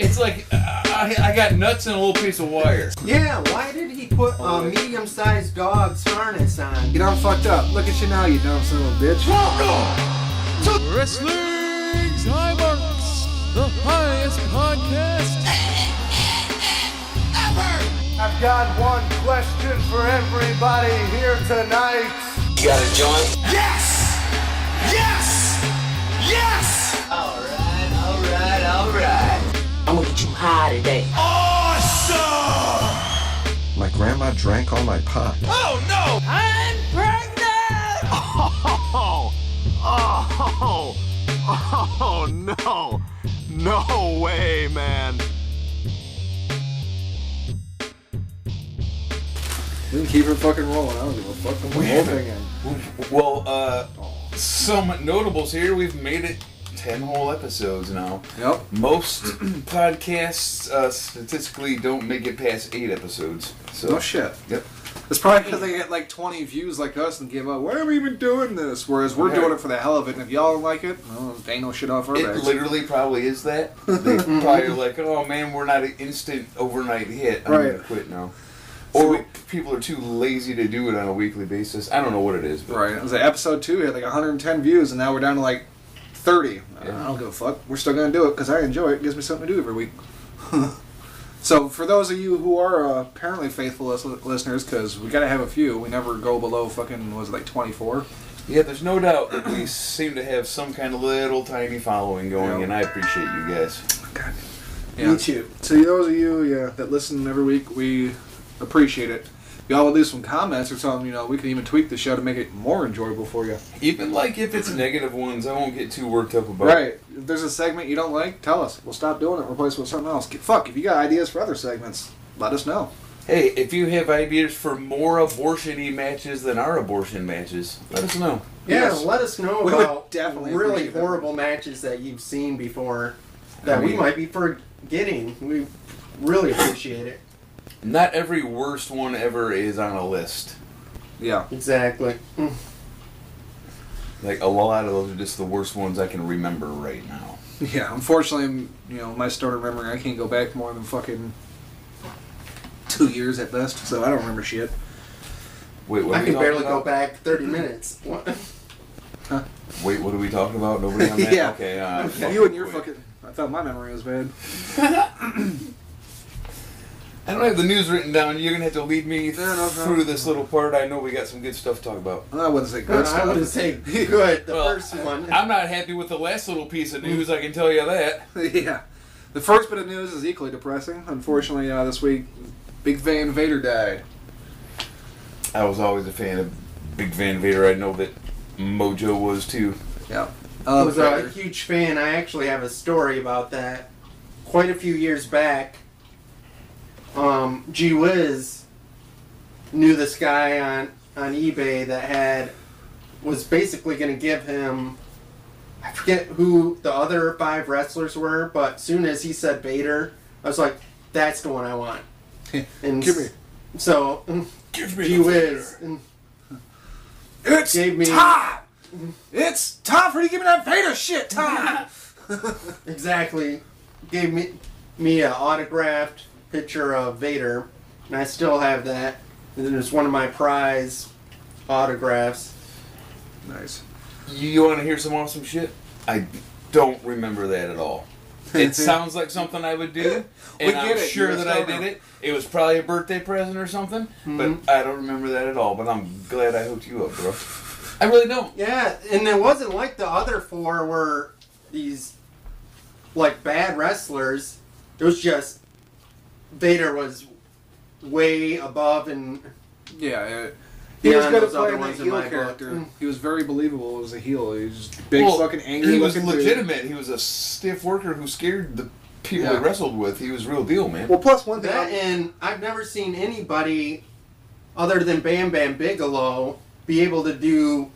It's like I got nuts and a little piece of wire. Yeah, why did he put a medium-sized dog's harness on? You done fucked up. Look at you now, you dumb son of a bitch. Welcome to Wrestling's High Marks, the highest podcast ever. I've got one question for everybody here tonight. You got a joint? Yes! Yes! Yes! Alright. I'm gonna get you high today. Awesome! My grandma drank all my pot. Oh no! I'm pregnant! Oh no! No way, man. We can keep it fucking rolling. I don't give a fuck. I'm the whole thing in. Well, some notables here. We've made it 10 whole episodes now. Yep. Most podcasts statistically don't make it past 8 episodes. So. No shit. Yep. It's probably because they get like 20 views like us and give up. Why are we even doing this? Whereas we're doing it for the hell of it. And if y'all don't like it, well, ain't no shit off our It backs. literally probably is that. They probably are like, oh man, we're not an instant overnight hit. I'm going to quit now. Or people are too lazy to do it on a weekly basis. I don't know what it is. But. Right. It was like episode 2 had like 110 views and now we're down to like 30. I don't give a fuck. We're still going to do it because I enjoy it. It gives me something to do every week. So for those of you who are apparently faithful listeners, because we got to have a few. We never go below fucking, was it like 24? Yeah, there's no doubt that we seem to have some kind of little tiny following going, and I appreciate you guys. God. Yeah. Me too. So those of you that listen every week, we appreciate it. If y'all would leave some comments or something, we can even tweak the show to make it more enjoyable for you. Even like if it's negative ones, I won't get too worked up about it. If there's a segment you don't like, tell us. We'll stop doing it and replace it with something else. Fuck, if you got ideas for other segments, let us know. Hey, if you have ideas for more abortion-y matches than our abortion matches, let us know. Yeah, let us know about definitely really horrible matches that you've seen before that we might be forgetting. We really appreciate it. Not every worst one ever is on a list. Yeah. Exactly. Like, a lot of those are just the worst ones I can remember right now. Yeah, unfortunately, my story memory, I can't go back more than fucking 2 years at best, so I don't remember shit. Wait, what I can barely go back 30 minutes. What? Huh? Wait, what are we talking about? Nobody on that? Yeah. Okay, you and your fucking... I thought my memory was bad. I don't have the news written down. You're going to have to lead me through this little part. I know we got some good stuff to talk about. I wouldn't say good stuff. I wouldn't say good, the first one. I'm not happy with the last little piece of news, I can tell you that. Yeah. The first bit of news is equally depressing. Unfortunately, this week, Big Van Vader died. I was always a fan of Big Van Vader. I know that Mojo was too. Yeah. I was a huge fan. I actually have a story about that. Quite a few years back, Whiz knew this guy on eBay that was basically going to give him, I forget who the other 5 wrestlers were, but soon as he said Vader, I was like, that's the one I want. And give me. So, give me Whiz. It's time! It's time for you to give me that Vader shit, time! Exactly. Gave me an autographed picture of Vader, and I still have that. And it's one of my prize autographs. Nice. You want to hear some awesome shit? I don't remember that at all. It sounds like something I would do, and I'm sure that I did it. It was probably a birthday present or something, but I don't remember that at all. But I'm glad I hooked you up, bro. I really don't. Yeah, and it wasn't like the other 4 were these, like, bad wrestlers. It was just Vader was way above and... Yeah, he was good at playing that heel character. Book. He was very believable as a heel. He was big, fucking angry. He was legitimate. Dude. He was a stiff worker who scared the people he wrestled with. He was real deal, man. Well, plus one thing... and I've never seen anybody other than Bam Bam Bigelow be able to do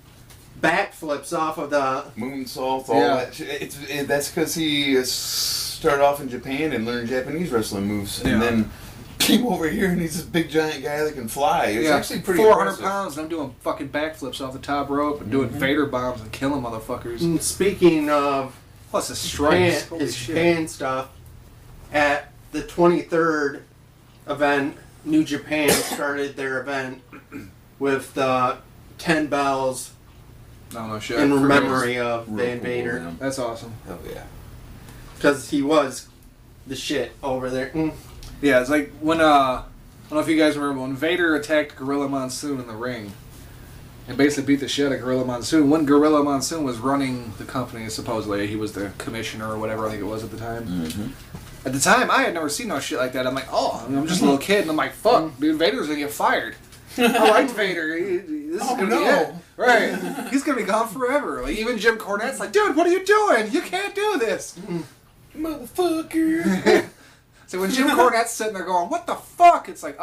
backflips off of the... moonsault, all that shit. That's because he started off in Japan and learned Japanese wrestling moves. And then came over here and he's this big giant guy that can fly. It's actually pretty 400 impressive. pounds and I'm doing fucking backflips off the top rope and doing Vader bombs and killing motherfuckers. And speaking of plus his strikes, Japan stuff, at the 23rd event, New Japan started their event with the 10 bells No shit. in memory of Van Vader. Cool, That's awesome. hell yeah. Because he was the shit over there. Yeah, it's like when I don't know if you guys remember when Vader attacked Gorilla Monsoon in the ring and basically beat the shit out of Gorilla Monsoon. When Gorilla Monsoon was running the company, supposedly he was the commissioner or whatever I think it was at the time. Mm-hmm. At the time, I had never seen no shit like that. I'm like, I'm just a little kid, and I'm like, fuck, dude, Vader's gonna get fired. I like Vader. This is gonna be it. Right. He's gonna be gone forever. Like even Jim Cornette's like, dude, what are you doing? You can't do this. Motherfucker. So when Jim Cornette's sitting there going, what the fuck? It's like,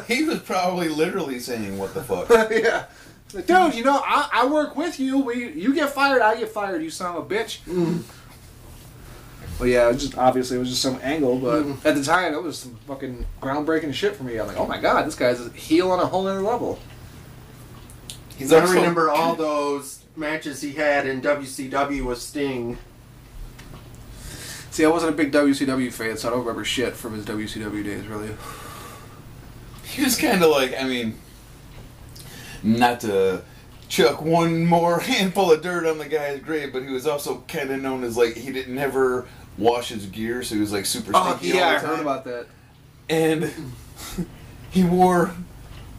He was probably literally saying, what the fuck? yeah. Like, dude, you know, I work with you. You get fired, I get fired, you son of a bitch. Well, yeah, it was just some angle, but at the time, it was some fucking groundbreaking shit for me. I'm like, oh my god, this guy's a heel on a whole other level. I remember all those matches he had in WCW with Sting. See, I wasn't a big WCW fan, so I don't remember shit from his WCW days, really. He was kind of like, I mean, not to chuck one more handful of dirt on the guy's grave, but he was also kind of known as, like, he didn't never wash his gear, so he was, like, super stinky all the time. I heard about that. And he wore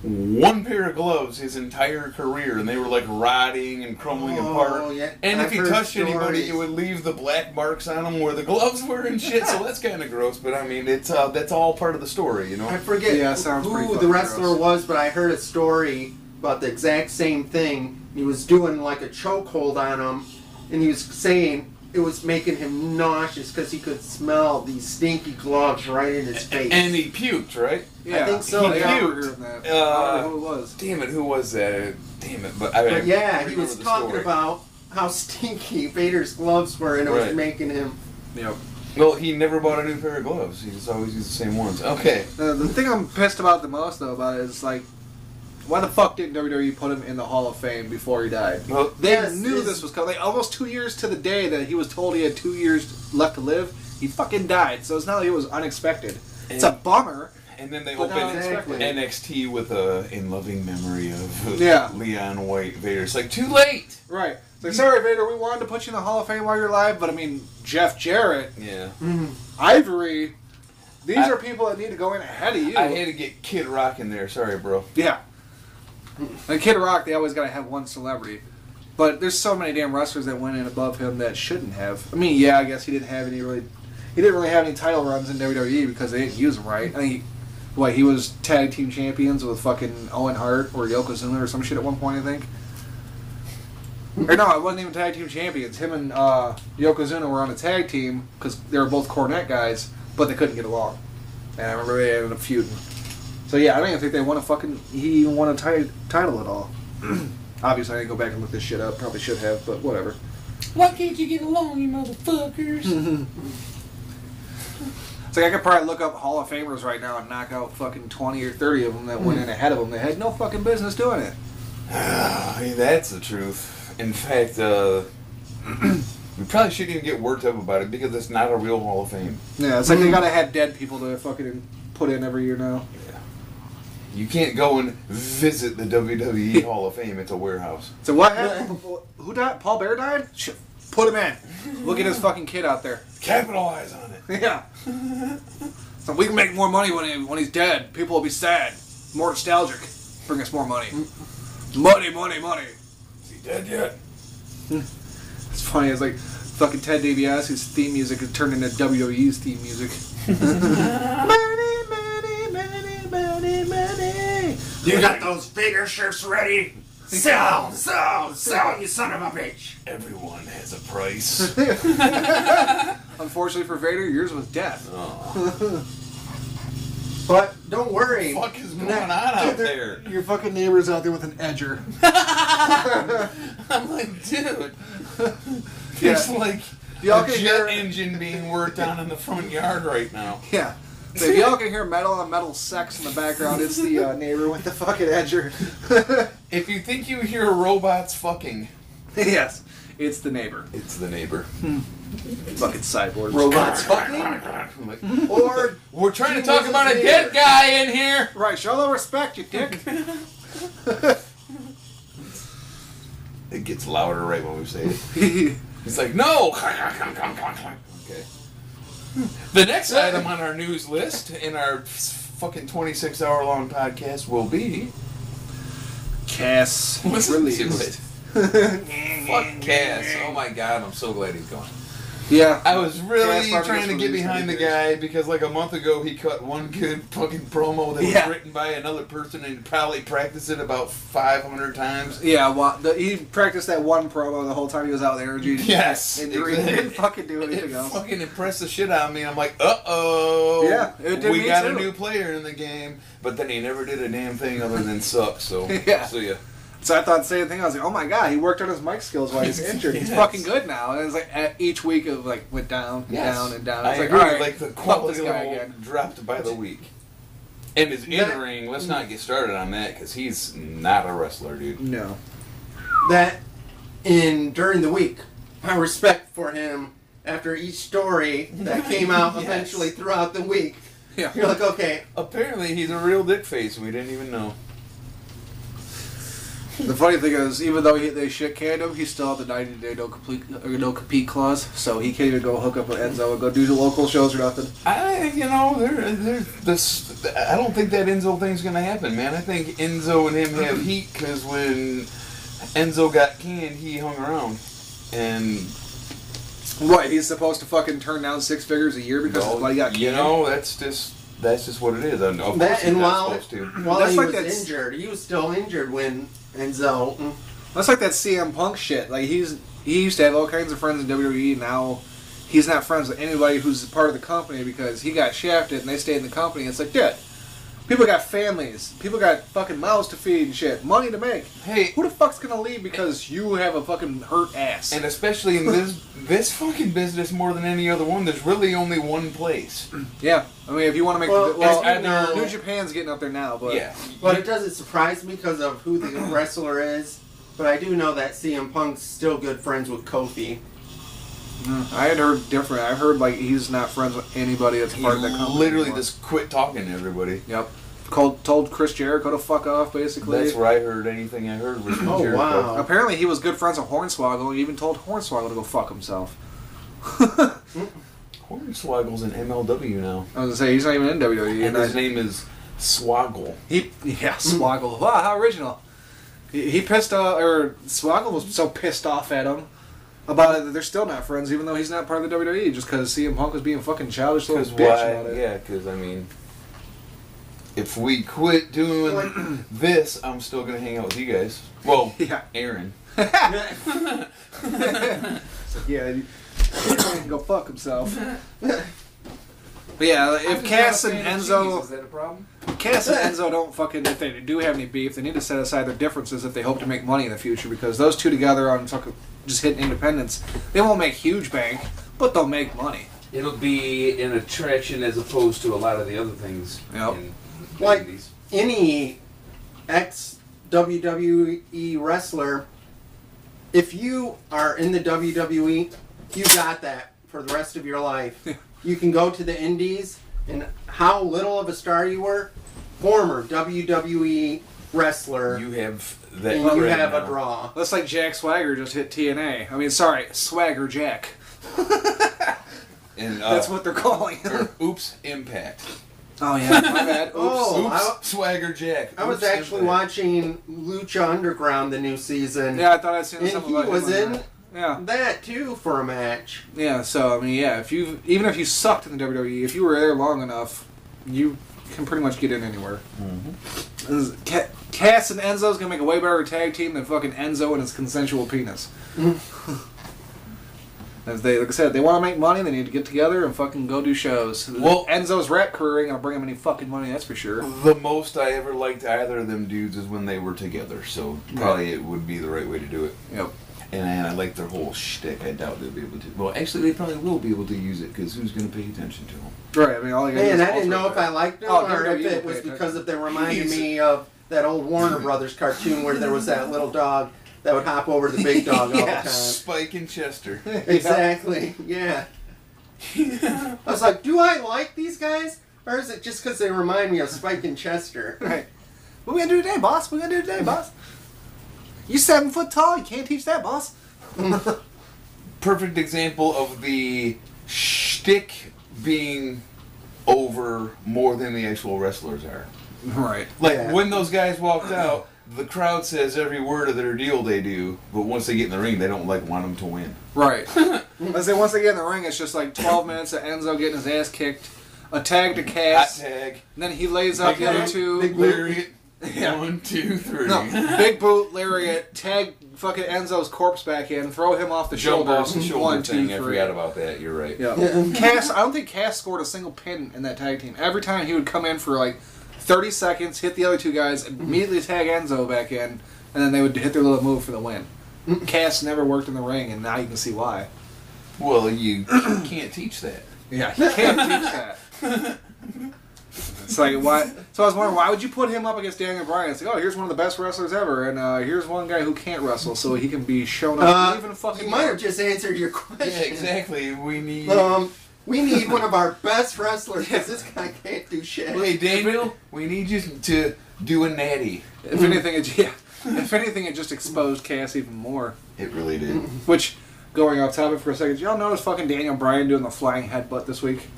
one pair of gloves his entire career, and they were, like, rotting and crumbling apart. Yeah. And I've if he heard touched anybody, stories. it would leave the black marks on them where the gloves were and shit, so that's kind of gross, but, I mean, it's that's all part of the story, you know? I forget sounds pretty who fucking the wrestler gross. was, but I heard a story about the exact same thing. He was doing like a chokehold on him, and he was saying it was making him nauseous because he could smell these stinky gloves right in his face. And he puked, right? Yeah, I think so, He yeah. puked. I don't know who it was. Damn it, who was that? Damn it, but yeah, he was remember the talking story. about how stinky Vader's gloves were, and it was Right. making him. Yep. Well, he never bought a new pair of gloves. He just always used the same ones. Okay. The thing I'm pissed about the most, though, about it is, like, why the fuck didn't WWE put him in the Hall of Fame before he died? Well, They knew this was coming. Like, almost 2 years to the day that he was told he had 2 years left to live, he fucking died. So it's not like it was unexpected. It's a bummer. and then they But opened not unexpected. NXT with a in loving memory of Yeah. Leon White Vader. It's like, too late! Right. It's like, sorry, Vader, we wanted to put you in the Hall of Fame while you're alive, but I mean, Jeff Jarrett, Yeah. Ivory, these are people that need to go in ahead of you. I had to get Kid Rock in there. Sorry, bro. Yeah. Like Kid Rock, they always gotta have one celebrity. But there's so many damn wrestlers that went in above him that shouldn't have. I mean, yeah, I guess he didn't really have any title runs in WWE because they didn't use him right. I mean, he was tag team champions with fucking Owen Hart or Yokozuna or some shit at one point, I think. Or no, it wasn't even tag team champions. Him and Yokozuna were on a tag team because they were both Cornette guys, but they couldn't get along. And I remember they ended up feuding. So yeah, I don't even think they won he even won a title at all. Obviously, I didn't go back and look this shit up. Probably should have, but whatever. Why can't you get along, you motherfuckers? It's like I could probably look up Hall of Famers right now and knock out fucking 20 or 30 of them that went in ahead of them. They had no fucking business doing it. That's the truth. In fact, we probably shouldn't even get worked up about it because it's not a real Hall of Fame. Yeah, it's like they gotta have dead people to fucking put in every year now. Yeah. You can't go and visit the WWE Hall of Fame. It's a warehouse. So what happened? Who died? Paul Bear died? Shit, put him in. Look at his fucking kid out there. Capitalize on it. Yeah. So we can make more money when he's dead. People will be sad. More nostalgic. Bring us more money. Money, money, money. Is he dead yet? It's funny. It's like fucking Ted DiBiase's theme music has turned into WWE's theme music. Money, money, money, money, money. You got those Vader shirts ready? Sell, you son of a bitch! Everyone has a price. Unfortunately for Vader, yours was death. But don't worry. What the fuck is going on out there? Your fucking neighbor's out there with an edger. I'm like, dude. Yeah. It's like Y'all a can jet hear- engine being worked on in the front yard right now. Yeah. So if y'all can hear metal on metal sex in the background, it's the neighbor with the fucking edger. If you think you hear robots fucking, Yes. It's the neighbor. It's the neighbor. Fucking cyborgs. Robots fucking? Or we're trying to talk about a dead guy in here. Right, show the respect, you dick. It gets louder right when we say it. He's like, no. Okay. The next item on our news list in our fucking 26-hour-long podcast will be Cass listen released. to it. Fuck Cass. Oh my god, I'm so glad he's gone. Yeah. I was really Cass trying to get behind the guy because like a month ago he cut one good fucking promo that was written by another person and probably practiced it about 500 times. Yeah, well, he practiced that one promo the whole time he was out there. Yes. And he didn't fucking do anything it else. fucking impressed the shit out of me. I'm like, uh-oh. Yeah, it did we me got too. a new player in the game. But then he never did a damn thing other than suck, so Yeah. so yeah. So I thought the same thing. I was like, oh my god, he worked on his mic skills while he's injured. He's fucking good now. And it's like each week it like went down, down, and down. I It's like, agree. all right, Like the fuck quality this guy level again. dropped by the week. And his in-ring, let's not get started on that because he's not a wrestler, dude. No. that during the week, my respect for him after each story that came out Yes. eventually throughout the week. Yeah. You're like, okay, Apparently he's a real dick face. We didn't even know. The funny thing is, even though they shit canned him, he still had the 90-day no compete clause, so he can't even go hook up with Enzo and go do the local shows or nothing. I don't think that Enzo thing's gonna happen, man. I think Enzo and him have heat because when Enzo got canned, he hung around, and What, he's supposed to fucking turn down 6 figures a year because his buddy got canned? you know, that's just what it is. Of course that he's and not while supposed to. That's he like was that's- injured, he was still injured when Enzo. That's like that CM Punk shit. Like he used to have all kinds of friends in WWE. Now he's not friends with anybody who's part of the company because he got shafted and they stayed in the company. It's like, dude, people got families, people got fucking mouths to feed and shit, money to make. Hey, Who the fuck's gonna leave because you have a fucking hurt ass? and especially in this fucking business more than any other one, there's really only one place. Yeah, I mean, if you want to make Well, either- New Japan's getting up there now, but Yeah. But it doesn't surprise me because of who the wrestler is. But I do know that CM Punk's still good friends with Kofi. I had heard different. I've heard like he's not friends with anybody that's part of that company. Literally anymore. just quit talking to everybody. Yep. Told Chris Jericho to fuck off, basically. That's where I heard anything I heard was from Oh, Jericho. wow. Apparently he was good friends with Hornswoggle. He even told Hornswoggle to go fuck himself. Hornswoggle's in MLW now. I was gonna say he's not even in WWE. And his name is Swoggle. Swoggle. Wow, how original. He pissed off, or Swoggle was so pissed off at him about it that they're still not friends, even though he's not part of the WWE, just because CM Punk was being fucking childish little Because bitch why? about it. Yeah, because I mean, if we quit doing this, I'm still gonna hang out with you guys. Well, Yeah. Aaron. Yeah, he can go fuck himself. But yeah, if Cass and Enzo, Is that a problem? Cass and Enzo don't fucking, if they do have any beef, they need to set aside their differences if they hope to make money in the future, because those two together on just hitting independence, they won't make huge bank, but they'll make money. It'll be an attraction as opposed to a lot of the other things. Yep. In Like indies. any ex-WWE wrestler, if you are in the WWE, you got that for the rest of your life. You can go to the indies, and how little of a star you were, former WWE wrestler, You have that. and you cred have now. a draw. That's like Jack Swagger just hit TNA. I mean, sorry, Swagger Jack. And, That's what they're calling him. or Oops Impact. Oh yeah, my bad. Oops. Oh, Oops Swagger Jack. I was Oops, actually Impact. watching Lucha Underground the new season, Yeah, I thought I'd seen and something he about him was on in there. Yeah. that too for a match. Yeah, so I mean, yeah, even if you sucked in the WWE, if you were there long enough, you can pretty much get in anywhere. Mm-hmm. Cass and Enzo's gonna make a way better tag team than fucking Enzo and his consensual penis. As they, like I said, they want to make money. They need to get together and fucking go do shows. Well- Enzo's rap career ain't gonna bring him any fucking money, that's for sure. The most I ever liked either of them dudes is when they were together, so probably it would be the right way to do it. Yep. And I like their whole shtick. I doubt they'll be able to. Well, actually, they probably will be able to use it because who's going to pay attention to them? Right. I mean, all you gotta do Man, is I didn't know alter if I it. liked them Oh, or WWE if it will was pay because attention. if they reminded me of that old Warner Brothers cartoon where there was that little dog that would hop over the big dog all the time. Spike and Chester. Exactly. Yeah. I was like, do I like these guys, or is it just because they remind me of Spike and Chester? Right. What we gonna do today, boss? What we gonna do today, boss? You 7 foot tall. You can't teach that, boss. Perfect example of the shtick being over more than the actual wrestlers are. Right. Like, when those guys walked out, the crowd says every word of their deal they do, but once they get in the ring, they don't, like, want them to win. Right. I say once they get in the ring, it's just like 12 minutes of Enzo getting his ass kicked, a tag to Cass, Hot tag. and then he lays out the other two. Big lariat. Yeah. 1, 2, 3. No, big boot, lariat, tag fucking Enzo's corpse back in, throw him off the Jump shoulders. off the shoulder 1, 2, thing. 3. I forgot about that. You're right. Yeah. Cass, I don't think Cass scored a single pin in that tag team. Every time he would come in for like 30 seconds, hit the other two guys, immediately tag Enzo back in, and then they would hit their little move for the win. Cass never worked in the ring, and now you can see why. Well, you can't teach that. Yeah, he can't teach that. It's like, why? So I was wondering, why would you put him up against Daniel Bryan? It's like, oh, here's one of the best wrestlers ever, and here's one guy who can't wrestle, so he can be shown up even fucking. You might have just answered your question. Yeah, exactly. We need... We need one of our best wrestlers, because this guy can't do shit. Hey, Daniel, we need you to do a natty. If anything, it just exposed Cass even more. It really did. Which, going off topic for a second, y'all notice fucking Daniel Bryan doing the flying headbutt this week?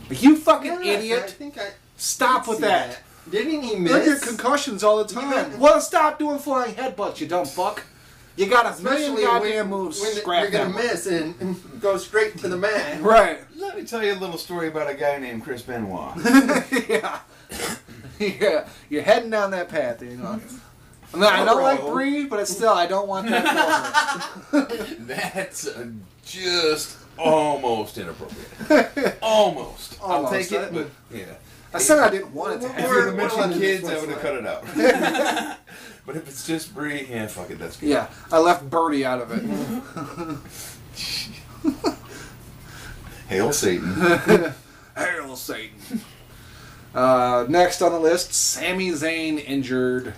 Like, you fucking idiot! I think Stop with that. Didn't he miss? Look at concussions all the time. Well, stop doing flying headbutts, you dumb fuck. You got a million goddamn moves. When Scrap you're gonna that. miss and go straight to the man. Right. Let me tell you a little story about a guy named Chris Benoit. Yeah. Yeah. You're heading down that path, you know. I mean, I don't like Brie, but it's still, I don't want that for her. That's just almost inappropriate. Almost. I'll take it, but yeah. I said I didn't want it to If happen. you're going to mention kids, I would have cut it out. But if it's just Brie, yeah, fuck it, that's good. Yeah, I left Birdie out of it. Hail Satan. Hail Satan. Next on the list, Sami Zayn injured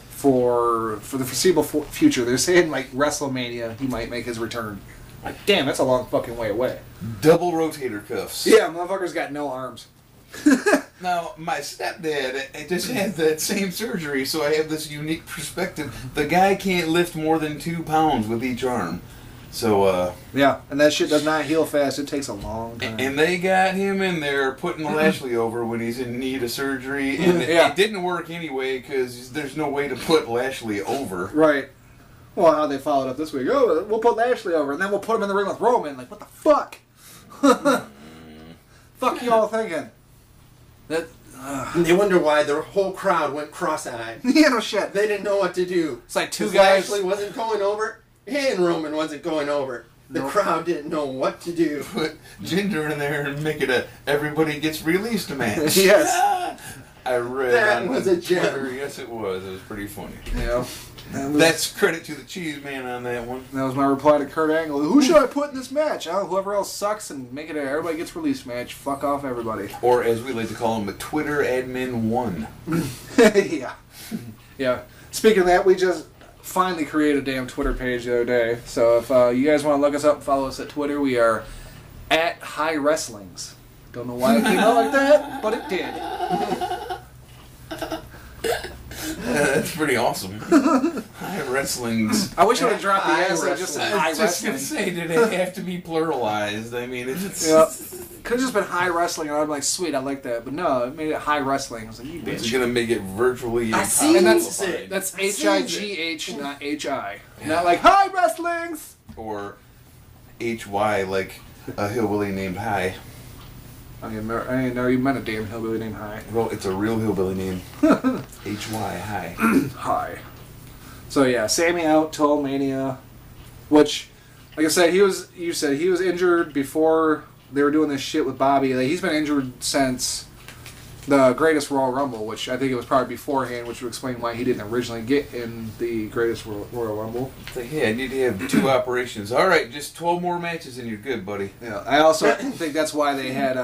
for the foreseeable future. They're saying, like, WrestleMania, he might make his return. Like, damn, that's a long fucking way away. Double rotator cuffs. Yeah, motherfucker's got no arms. Now, my stepdad just had that same surgery, so I have this unique perspective. The guy can't lift more than 2 pounds with each arm. So, yeah, and that shit does not heal fast. It takes a long time. And they got him in there putting Lashley over when he's in need of surgery, and it didn't work anyway because there's no way to put Lashley over. Right. Well, how they followed up this week? Oh, we'll put Lashley over, and then we'll put him in the ring with Roman. Like, what the fuck? Fuck you all thinking? That. And they wonder why the whole crowd went cross-eyed. Yeah, no shit. They didn't know what to do. It's like two guys. Lashley wasn't going over, and Roman wasn't going over. The crowd didn't know what to do. Put Ginger in there and make it a everybody gets released match. Yes. I read That on was a gem. Twitter. Yes, it was. It was pretty funny. Yeah. That's credit to the Cheez man on that one. That was my reply to Kurt Angle. Who should I put in this match? Whoever else sucks and make it a everybody gets released match. Fuck off everybody. Or as we like to call him, a Twitter admin 1. Yeah. Yeah. Speaking of that, we just finally created a damn Twitter page the other day. So if you guys want to look us up and follow us at Twitter, we are at High Wrestlings. Don't know why it came out like that, but it did. That's pretty awesome. High Wrestlings. I wish I would have dropped the S and just said High I was just Wrestling. going to say, did it have to be pluralized? I mean, it's... Yeah. Could have just been High Wrestling, and I'd be like, sweet, I like that. But no, it made it High Wrestling. I was like, you It's bitch. going to make it virtually see And impossible. that's H-I-G-H, not H-I. Not like High Wrestlings! Or H-Y, like a hillbilly named High. I didn't know you meant a damn hillbilly named High. Well, it's a real hillbilly name. H-Y, High. High. So yeah, Sammy out till Mania, which, like I said, he was injured before they were doing this shit with Bobby. Like, he's been injured since the Greatest Royal Rumble, which I think it was probably beforehand, which would explain why he didn't originally get in the Greatest Royal Rumble. It's like, hey, I need to have 2 operations. All right, just 12 more matches and you're good, buddy. Yeah, I also think that's why they had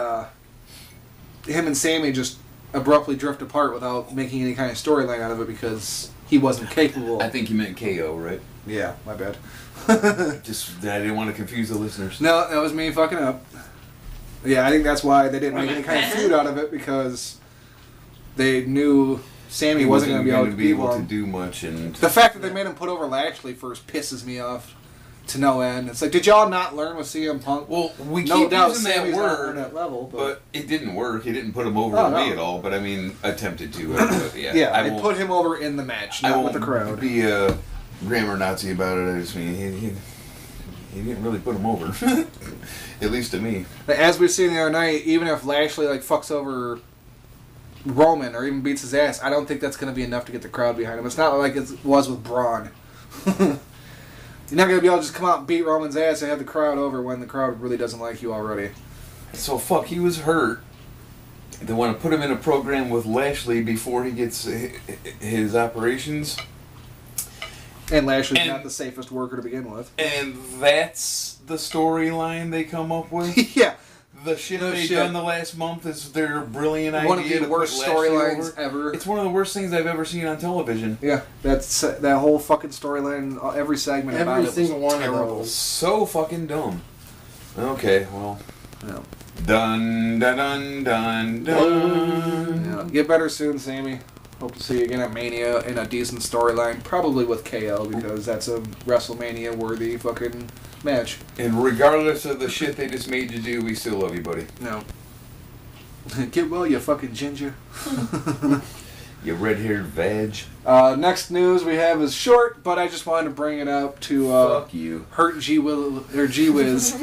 him and Sammy just abruptly drift apart without making any kind of storyline out of it, because he wasn't capable. I think you meant KO, right? Yeah, my bad. Just I didn't want to confuse the listeners. No, that was me fucking up. Yeah, I think that's why they didn't make any kind of feud out of it, because they knew Sammy wasn't going to be able to do much. And the fact that they made him put over Lashley first pisses me off to no end. It's like, did y'all not learn with CM Punk? Well, we no keep doubt using Sammy's that not word, on that level, but it didn't work. He didn't put him over me at all. But I mean, attempted to. But yeah, they put him over in the match, not with the crowd. Be a grammar Nazi about it. I just mean he didn't really put him over, at least to me. As we've seen the other night, even if Lashley fucks over Roman or even beats his ass, I don't think that's going to be enough to get the crowd behind him. It's not like it was with Braun. You're not going to be able to just come out and beat Roman's ass and have the crowd over when the crowd really doesn't like you already. So he was hurt. They want to put him in a program with Lashley before he gets his operations. And Lashley's not the safest worker to begin with. And that's the storyline they come up with? Yeah. The shit they've done the last month is their brilliant idea. One of the worst storylines ever. It's one of the worst things I've ever seen on television. Yeah, that's that whole fucking storyline, every segment about it was single one of those. So fucking dumb. Okay, well. Yeah. Dun, dun, dun, dun, dun. Yeah. Get better soon, Sammy. Hope to see you again at Mania in a decent storyline. Probably with KO, because that's a WrestleMania-worthy fucking match. And regardless of the shit they just made you do, we still love you, buddy. No. Get well, you fucking ginger. You red-haired vag. Next news we have is short, but I just wanted to bring it up to fuck you. Hurt G-Wiz.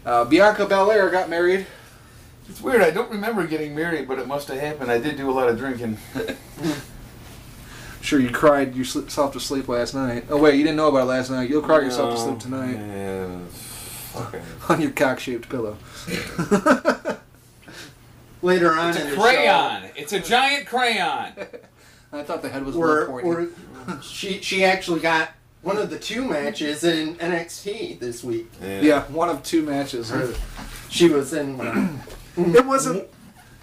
Bianca Belair got married. It's weird, I don't remember getting married, but it must have happened. I did do a lot of drinking. Sure, you cried yourself to sleep last night. Oh wait, you didn't know about it last night. You'll cry yourself to sleep tonight. Yeah, on your cock-shaped pillow. Later on it's a crayon. It's a giant crayon. I thought the head was more pointy. She actually got one of the 2 matches in NXT this week. Yeah, one of 2 matches. She was in. It wasn't.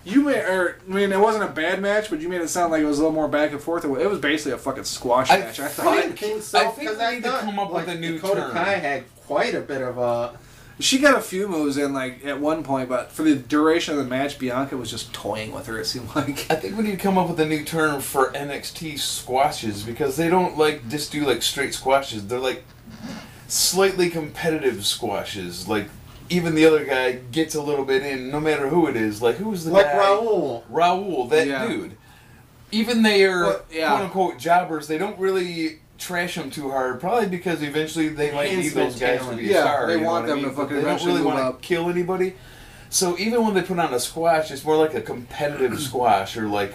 It wasn't a bad match, but you made it sound like it was a little more back and forth. It was basically a fucking squash match. I thought. I didn't think so. I think we need to come up with a new term. Kai had quite a bit of a. She got a few moves in at one point, but for the duration of the match, Bianca was just toying with her. It seemed like. I think we need to come up with a new term for NXT squashes, because they don't just do straight squashes. They're slightly competitive squashes. Even the other guy gets a little bit in, no matter who it is. Who was the guy? Raul, that dude. Even they are quote-unquote jobbers, they don't really trash them too hard, probably because eventually they might need those guys to be a star. They want them to fucking eventually they don't really want to kill anybody. So even when they put on a squash, it's more like a competitive squash, or I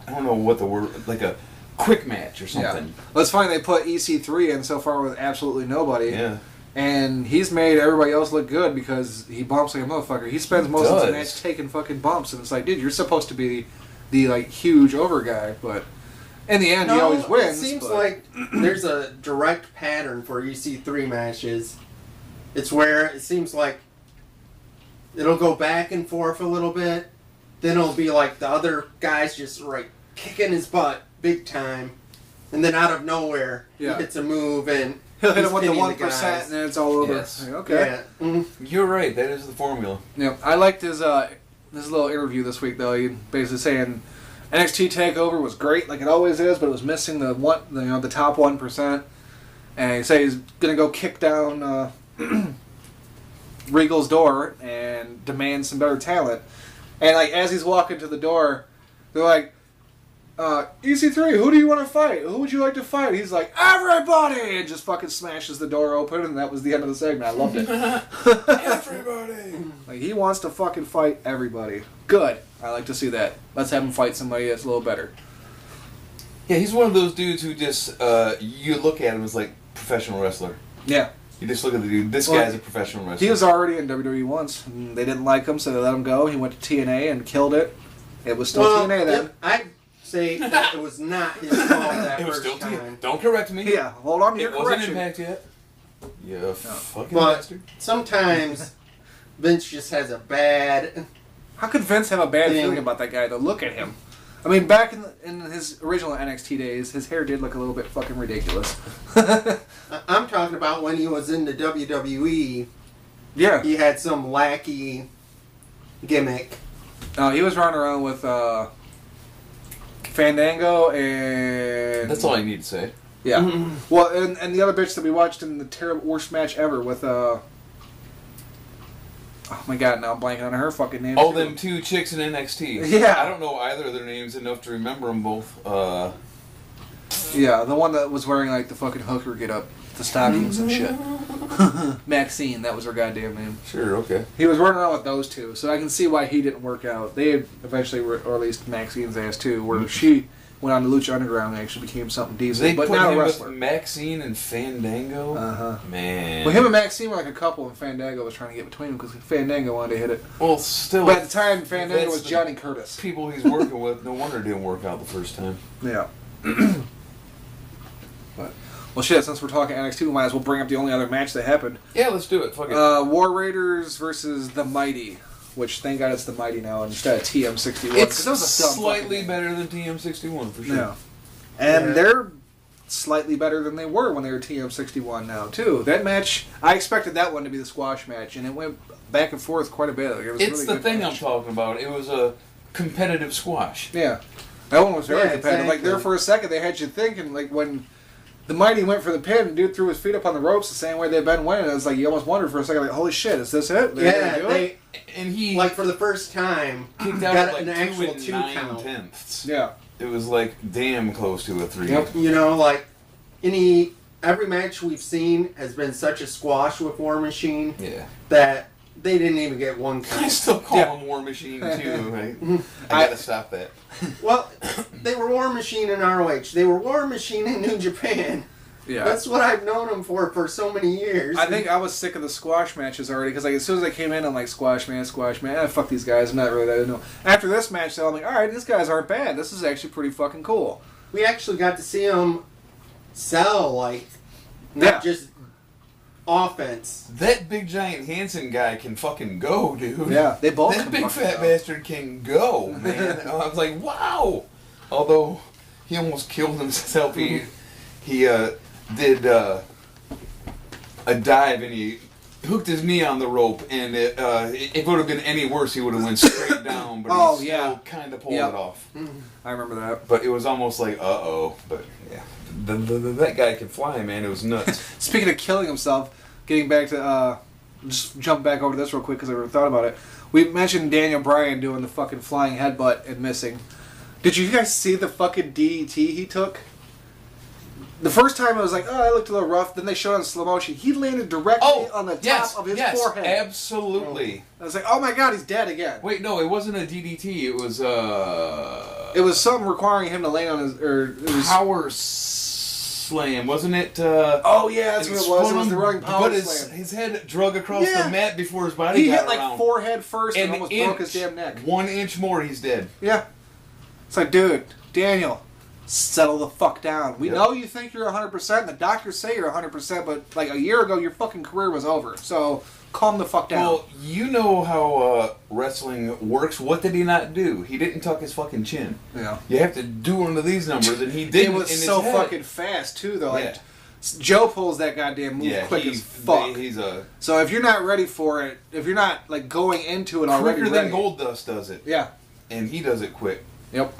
don't know what the word, a quick match or something. Yeah. Well, it's funny, they put EC3 in so far with absolutely nobody. Yeah. And he's made everybody else look good because he bumps like a motherfucker. He spends most of the match taking fucking bumps, and it's like, dude, you're supposed to be the huge over guy, but in the end, he always wins. It seems like there's a direct pattern for EC3 matches. It's where it seems like it'll go back and forth a little bit, then it'll be the other guy's just kicking his butt big time, and then out of nowhere he hits a move and. He'll hit him with the 1%, and then it's all over. Yes. Okay. Yeah. Mm-hmm. You're right. That is the formula. Yeah. I liked his little interview this week, though. He basically saying NXT TakeOver was great, like it always is, but it was missing the top 1%. And he said he's gonna go kick down Regal's door and demand some better talent. And as he's walking to the door, they're like, EC3, who do you want to fight? Who would you like to fight? He's like, everybody! And just fucking smashes the door open, and that was the end of the segment. I loved it. Everybody! He wants to fucking fight everybody. Good. I like to see that. Let's have him fight somebody that's a little better. Yeah, he's one of those dudes who just, you look at him as professional wrestler. Yeah. You just look at the dude, this guy's a professional wrestler. He was already in WWE once. And they didn't like him, so they let him go. He went to TNA and killed it. It was still TNA then. I say that it was not his fault that it was first still time. Don't correct me. Yeah, hold on to your It correction. wasn't Impact yet. You fucking but bastard. Sometimes Vince just has a bad... How could Vince have a bad feeling about that guy, though? Look at him. I mean, back in his original NXT days, his hair did look a little bit fucking ridiculous. I'm talking about when he was in the WWE. Yeah. He had some lackey gimmick. He was running around with Fandango and... That's all I need to say. Yeah. Well, and the other bitch that we watched in the terrible worst match ever with... Oh my god, now I'm blanking on her fucking name. Oh, them two chicks in NXT. Yeah. I don't know either of their names enough to remember them both. Yeah, the one that was wearing like the fucking hooker get up, the stockings and shit. Maxine, that was her goddamn name. Sure, okay. He was running around with those two, so I can see why he didn't work out. They eventually were, or at least Maxine's ass too, where she went on to Lucha Underground and actually became something decent. They but put not him a wrestler. with Maxine and Fandango? Uh-huh. Man. Well, him and Maxine were like a couple, and Fandango was trying to get between them because Fandango wanted to hit it. Well, still... But at the time, Fandango was Johnny Curtis. People he's working with, no wonder it didn't work out the first time. Yeah. But, well, shit, since we're talking NXT, we might as well bring up the only other match that happened. Yeah, let's do it. Fuck it. War Raiders versus the Mighty, which thank God it's the Mighty now instead of TM61. It's that was a dumb slightly better than TM61, for sure. Yeah. And they're slightly better than they were when they were TM61 now, too. That match, I expected that one to be the squash match, and it went back and forth quite a bit. Like, it was It's really the good thing match. I'm talking about. It was a competitive squash. Yeah. That one was very competitive. Exactly. Like, there for a second, they had you thinking, like, when the Mighty went for the pin, the dude threw his feet up on the ropes the same way they've been winning. It was like, you almost wondered for a second, like, holy shit, is this it? Yeah, they And he like for the first time, kicked out got at like an actual 2 count. 2 9/10. Yeah. It was like damn close to a 3. Yep. You know, like every match we've seen has been such a squash with War Machine Yeah. that they didn't even get 1 I count. still call him War Machine too. Right? I gotta stop that. Well, they were War Machine in ROH. They were War Machine in New Japan. Yeah. That's what I've known them for so many years. I think I was sick of the squash matches already because like as soon as I came in, I'm like squash man. Fuck these guys. I'm not really that into them. After this match, though, I'm like, all right, these guys aren't bad. This is actually pretty fucking cool. we actually got to see them sell, like, not just offense. That big giant Hanson guy can fucking go, dude. Yeah, they both. That can big fucking fat go. bastard can go, man. I was like, wow. Although he almost killed himself. He did a dive and he hooked his knee on the rope, and it would have been any worse. He would have went straight down, but he still kind of pulled it off. I remember that. But it was almost like, uh-oh. But yeah, that guy could fly, man. It was nuts. Speaking of killing himself, getting back to just jump back over to this real quick because I never thought about it. We mentioned Daniel Bryan doing the fucking flying headbutt and missing. Did you guys see the fucking DDT he took? The first time I was like, oh, that looked a little rough. Then they showed it in slow motion. He landed directly on the top of his forehead. Absolutely. I was like, oh my god, he's dead again. Wait, no, it wasn't a DDT. It was It was something requiring him to land on his power slam, wasn't it? Oh yeah, that's what it was. It was the running power slam. His head drug across the mat before his body he got hit like around. forehead first and almost broke his damn neck. 1 inch more, he's dead. Yeah. It's like, dude, Daniel, settle the fuck down. We know you think you're 100%. The doctors say you're 100%, but like a year ago, your fucking career was over. So calm the fuck down. Well, you know how wrestling works. What did he not do? He didn't tuck his fucking chin. Yeah. You have to do one of these numbers, and he didn't. It was in so his head. fucking fast too, though. Like Joe pulls that goddamn move quick as fuck. So if you're not ready for it, if you're not like going into it already, quicker than Goldust does it. Yeah. And he does it quick. Yep.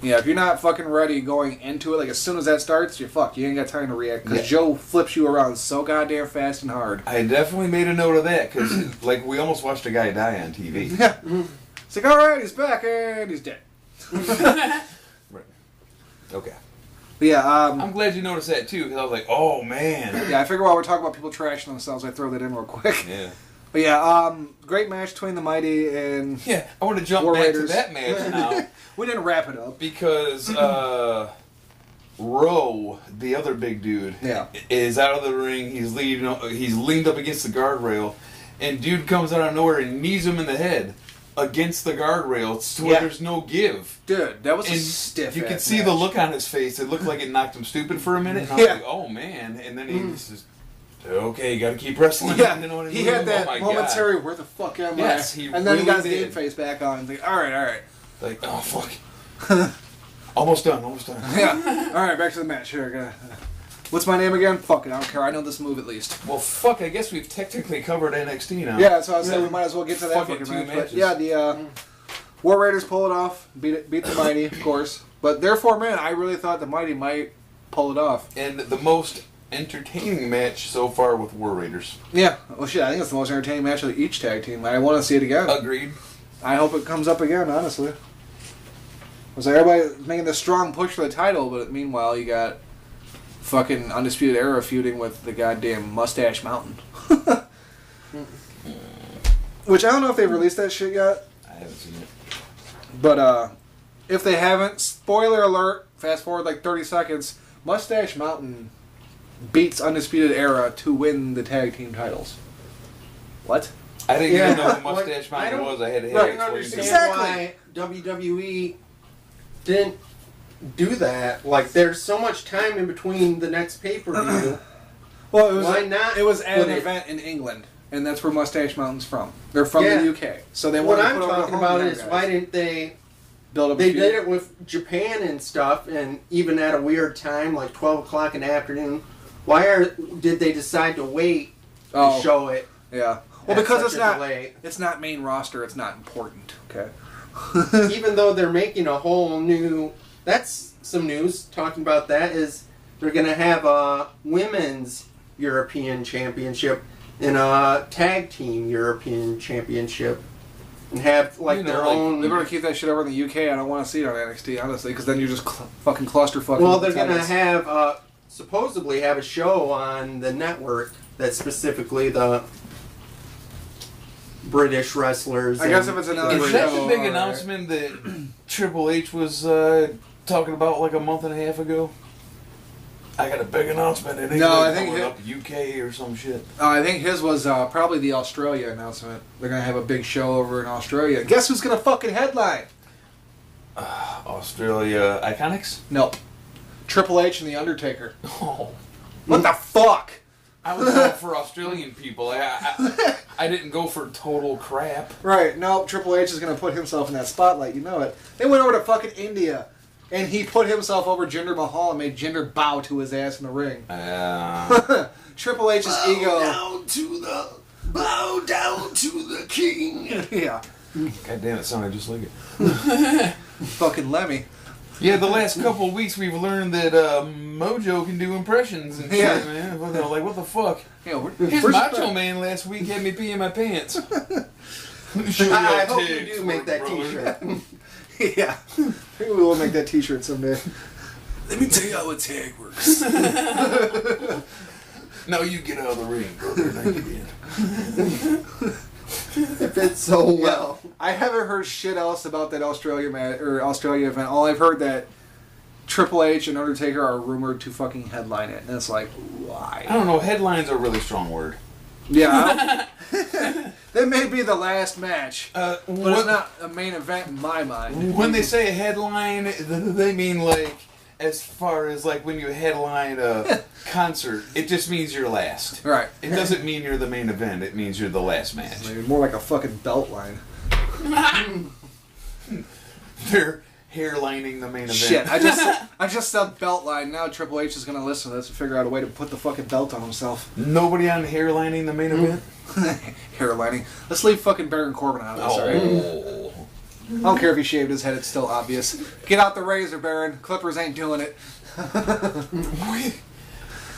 Yeah, if you're not fucking ready going into it, like as soon as that starts, you're fucked. You ain't got time to react because Joe flips you around so goddamn fast and hard. I definitely made a note of that because, like, we almost watched a guy die on TV. Yeah. It's like, all right, he's back and he's dead. Right. Okay. But yeah, I'm glad you noticed that too because I was like, oh man. Yeah, I figure while we're talking about people trashing themselves, I throw that in real quick. Yeah. But yeah, great match between the Mighty and I want to jump War back Raiders. to that match now. We didn't wrap it up because Rowe, the other big dude, is out of the ring. He's leaned up against the guardrail, and dude comes out of nowhere and knees him in the head against the guardrail to where there's no give. Dude, that was a stiff. You could see the look on his face. It looked like it knocked him stupid for a minute. And I was like, oh man. And then he just okay, you got to keep wrestling. Yeah, you know what I mean? he had that momentary, God. where the fuck am I? Yes, he and then really he got his did. game face back on. And like, all right. Like, oh fuck. Almost done. Yeah. All right, back to the match here. What's my name again? Fuck it, I don't care. I know this move at least. Well, fuck. I guess we've technically covered NXT now. Yeah, so I was saying we might as well get to that fucking match. But yeah, the War Raiders pull it off, beat the Mighty, of course. But their 4-man, I really thought the Mighty might pull it off. And the most entertaining match so far with War Raiders. Yeah, well, shit, I think it's the most entertaining match of each tag team. I want to see it again. Agreed. I hope it comes up again, honestly. It's like everybody's making this strong push for the title, but meanwhile you got fucking Undisputed Era feuding with the goddamn Mustache Mountain. Which I don't know if they've released that shit yet. I haven't seen it. But if they haven't, spoiler alert, fast forward like 30 seconds, Mustache Mountain beats Undisputed Era to win the tag team titles. What? I didn't even know who Mustache Mountain was. I had to I don't understand why WWE didn't do that. Like, there's so much time in between the next pay-per-view. Well, it was why not? It was an event in England, and that's where Mustache Mountain's from. They're from the UK, so they. What I'm talking about is why didn't they build up? They did it with Japan and stuff, and even at a weird time, like 12 o'clock in the afternoon. Did they decide to wait to show it? Yeah. Well, because it's not main roster. It's not important. Okay. Even though they're making a whole new... That's some news talking about that, is they're going to have a women's European Championship and a tag team European Championship. And have, their own... They're going to keep that shit over in the UK. I don't want to see it on NXT, honestly, because then you're just fucking clusterfucking. Well, they're going to have... supposedly have a show on the network that's specifically the British wrestlers. I guess if it's another Is that the big announcement that Triple H was talking about like a month and a half ago? I got a big announcement. It ain't coming up UK or some shit. I think his was probably the Australia announcement. They're going to have a big show over in Australia. Guess who's going to fucking headline? Australia Iconics? Nope. Triple H and The Undertaker. Oh. What the fuck? I was going for Australian people. I didn't go for total crap. Right. No, Triple H is going to put himself in that spotlight. You know it. They went over to fucking India, and he put himself over Jinder Mahal and made Jinder bow to his ass in the ring. Triple H's ego. Bow down to the king. Yeah. God damn, it sounded just like it. Fucking Lemmy. Yeah, the last couple of weeks we've learned that Mojo can do impressions and shit, man. Like, what the fuck? Yeah, his Macho Man last week had me peeing my pants. I hope you do make that t-shirt. Yeah. Maybe we will make that t-shirt someday. Let me tell you how a tag works. No, you get out of the ring, brother. Now you get. It fits so well. I haven't heard shit else about that Australia event. All I've heard that Triple H and Undertaker are rumored to fucking headline it, and it's like, why? I don't know. Headline's a really strong word. Yeah. That may be the last match, but it's not a main event in my mind. When they say a headline, they mean like as far as like when you headline a concert, it just means you're last. Right. It doesn't mean you're the main event. It means you're the last match. More like a fucking belt line. They're hairlining the main event. Shit, I just said belt line. Now Triple H is going to listen to this and figure out a way to put the fucking belt on himself. Nobody on hairlining the main event? Hairlining. Let's leave fucking Baron Corbin out of this, alright? I don't care if he shaved his head, it's still obvious. Get out the razor, Baron. Clippers ain't doing it.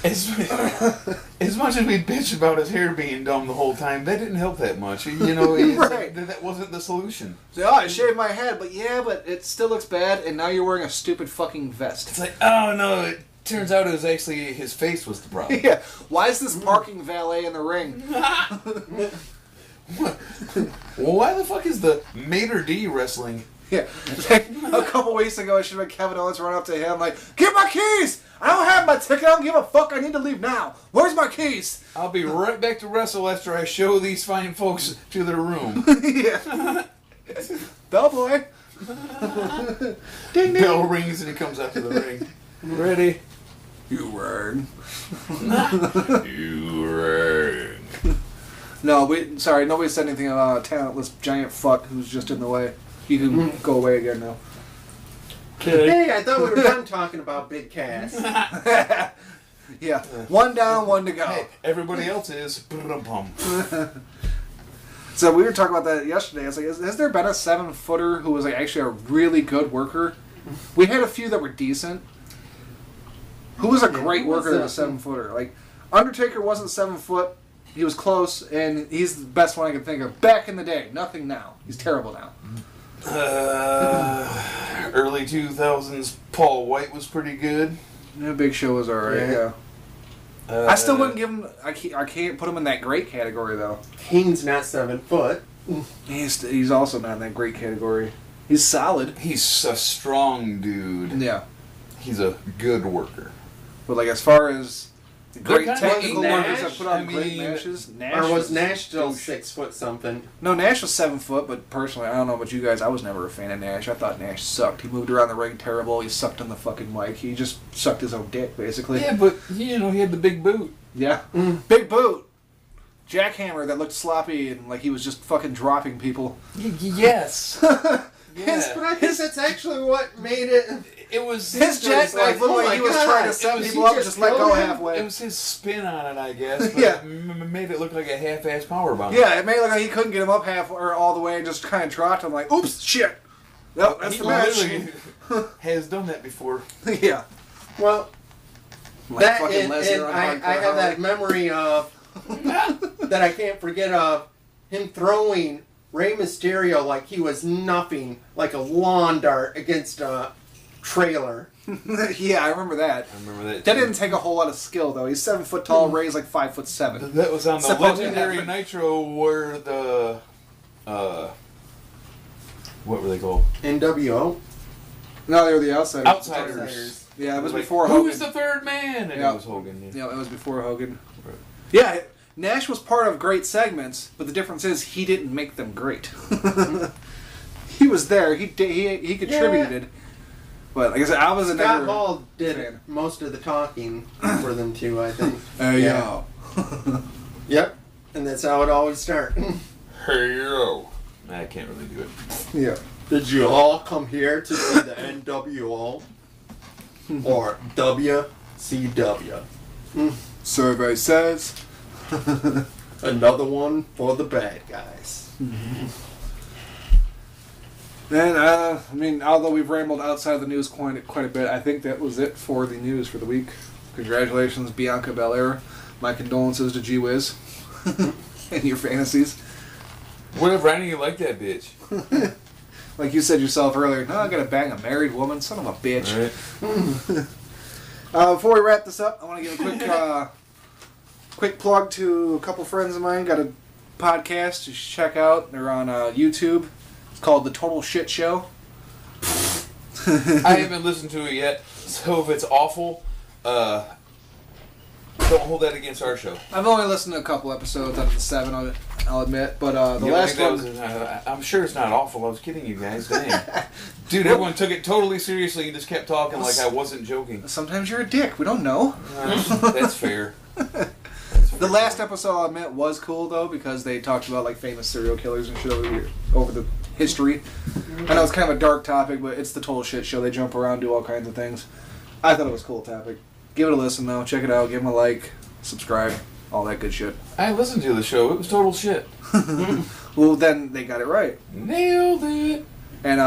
As much as we bitch about his hair being dumb the whole time, that didn't help that much. You know, right. That wasn't the solution. So, I shaved my head, but it still looks bad, and now you're wearing a stupid fucking vest. It's like, oh no, it turns out it was actually his face was the problem. Yeah. Why is this parking valet in the ring? Well, why the fuck is the Mater D wrestling? Yeah. Like, a couple weeks ago, I should have Kevin Owens run up to him like, "Get my keys! I don't have my ticket. I don't give a fuck. I need to leave now. Where's my keys?" I'll be right back to wrestle after I show these fine folks to their room. Yeah. Bell boy. Ding ding. Bell rings and he comes out to the ring. Ready? You rang. You rang. No, nobody said anything about a talentless giant fuck who's just in the way. You can go away again now. Hey, I thought we were done talking about Big Cass. Yeah, one down, one to go. Hey, everybody else is. So we were talking about that yesterday. It's like, has there been a 7-footer who was like actually a really good worker? We had a few that were decent. Who was a great worker that was a 7-footer? Like, Undertaker wasn't 7 foot. He was close, and he's the best one I can think of. Back in the day, nothing now. He's terrible now. Early 2000s, Paul White was pretty good. Yeah, Big Show was alright, yeah. I still wouldn't give him... I can't put him in that great category, though. King's not 7 foot. He's also not in that great category. He's solid. He's a strong dude. Yeah. He's a good worker. But, like, as far as the great They're technical Nash, workers that put on great matches... Or was Nash still 6 foot something? No, Nash was 7 foot, but personally, I don't know about you guys, I was never a fan of Nash. I thought Nash sucked. He moved around the ring terrible. He sucked on the fucking mic. He just sucked his own dick, basically. Yeah, but, you know, he had the big boot. Yeah. Big boot. Jackhammer that looked sloppy and like he was just fucking dropping people. Yes. Yes, but I think that's actually what made it... It was his jet like looked like he was trying to set people up and just let go halfway. It was his spin on it, I guess. But Yeah. it made it look like a half-ass powerbomb. Yeah, it made it look like he couldn't get him up half or all the way and just kind of dropped him like, oops, shit. Nope, that's He the match. literally has done that before. Yeah. Well, Like that fucking and Lesnar on I Hardcore have that Holly. memory of... that I can't forget of him throwing Rey Mysterio like he was nothing, like a lawn dart against a trailer. Yeah, I remember that. I remember that. That didn't take a whole lot of skill though. He's 7 foot tall, Ray's like 5'7". That was on the Supposed to legendary have- Nitro where the what were they called? NWO. No, they were the Outsiders. Outsiders. Yeah, it was Like, before Hogan. Who's the third man? And Yeah. it was Hogan. Yeah, it was before Hogan. Right. Yeah, Nash was part of great segments, but the difference is he didn't make them great. He was there. He contributed. But like I said, I was Scott Hall did most of the talking for them too, I think. Yeah. Yep. And that's how it always starts. Hey yo. I can't really do it. Yeah. Did you all come here to see the NWO? Or WCW? Survey says. Another one for the bad guys. And, I mean, although we've rambled outside of the news quite a bit, I think that was it for the news for the week. Congratulations, Bianca Belair. My condolences to G-Wiz and your fantasies. Whatever, I know you like that bitch. Like you said yourself earlier, no, I gotta bang a married woman, son of a bitch. Right. Before we wrap this up, I want to give a quick plug to a couple friends of mine. Got a podcast you should check out. They're on YouTube. It's called The Total Shit Show. I haven't listened to it yet, so if it's awful, don't hold that against our show. I've only listened to a couple episodes out of the 7, I'll admit, but the You last don't one... think that was, I'm sure it's not awful. I was kidding you guys. Dang. Dude, everyone took it totally seriously and just kept talking like I wasn't joking. Sometimes you're a dick. We don't know. That's fair. The last episode, I'll admit, was cool, though, because they talked about, like, famous serial killers and shit over the history. I know it's kind of a dark topic, but it's the total shit show. They jump around, do all kinds of things. I thought it was a cool topic. Give it a listen, though. Check it out. Give them a like. Subscribe. All that good shit. I listened to the show. It was total shit. Well, then they got it right. Nailed it. And,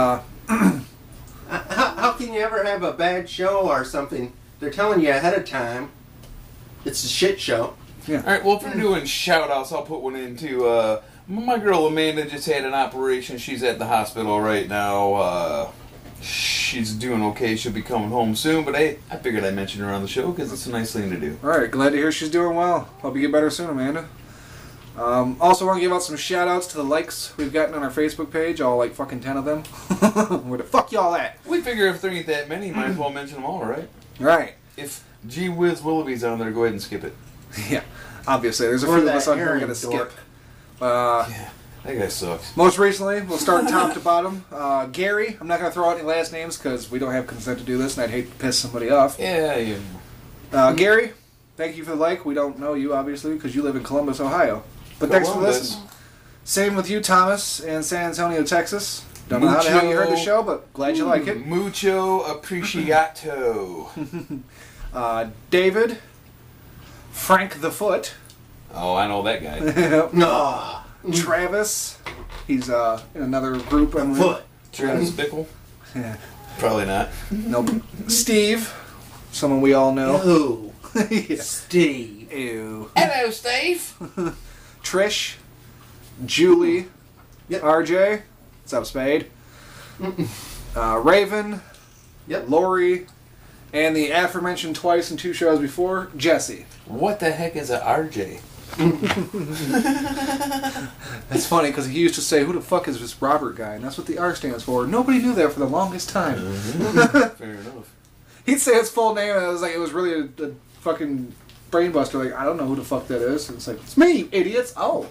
How can you ever have a bad show or something? They're telling you ahead of time. It's a shit show. Yeah. All right, well, if we're doing shout-outs, I'll put one in, too. My girl Amanda just had an operation. She's at the hospital right now. She's doing okay. She'll be coming home soon, but I figured I'd mention her on the show because it's a nice thing to do. All right, glad to hear she's doing well. Hope you get better soon, Amanda. Also want to give out some shout-outs to the likes we've gotten on our Facebook page, all like fucking 10 of them. Where the fuck y'all at? We figure if there ain't that many, might as well mention them all, right? Right. If G Whiz Willoughby's on there, go ahead and skip it. Yeah, obviously. There's a Or few of that us on here we're Aaron going to dork. skip. Yeah, that guy sucks. Most recently, we'll start top to bottom. Gary, I'm not going to throw out any last names because we don't have consent to do this and I'd hate to piss somebody off. Yeah. Gary, thank you for the like. We don't know you, obviously, because you live in Columbus, Ohio. But thanks for Columbus. listening. Same with you, Thomas, in San Antonio, Texas. Don't know how the hell you heard the show, but glad you like it. Mucho appreciato. David, Frank the Foot. Oh, I know that guy. No. Travis, he's in another group. Foot. Travis Bickle? Yeah. Probably not. Nope. Steve, someone we all know. Ew. Yeah. Steve. Ew. Hello, Steve. Trish, Julie, Yep. RJ, what's up, Spade? Raven, Yep. Lori, and the aforementioned twice in 2 shows before, Jesse. What the heck is a RJ? That's funny because he used to say, "Who the fuck is this Robert guy?" And that's what the R stands for. Nobody knew that for the longest time. Fair enough. He'd say his full name, and it was really a fucking brainbuster. Like, I don't know who the fuck that is. And it's like, it's me, you idiots. Oh,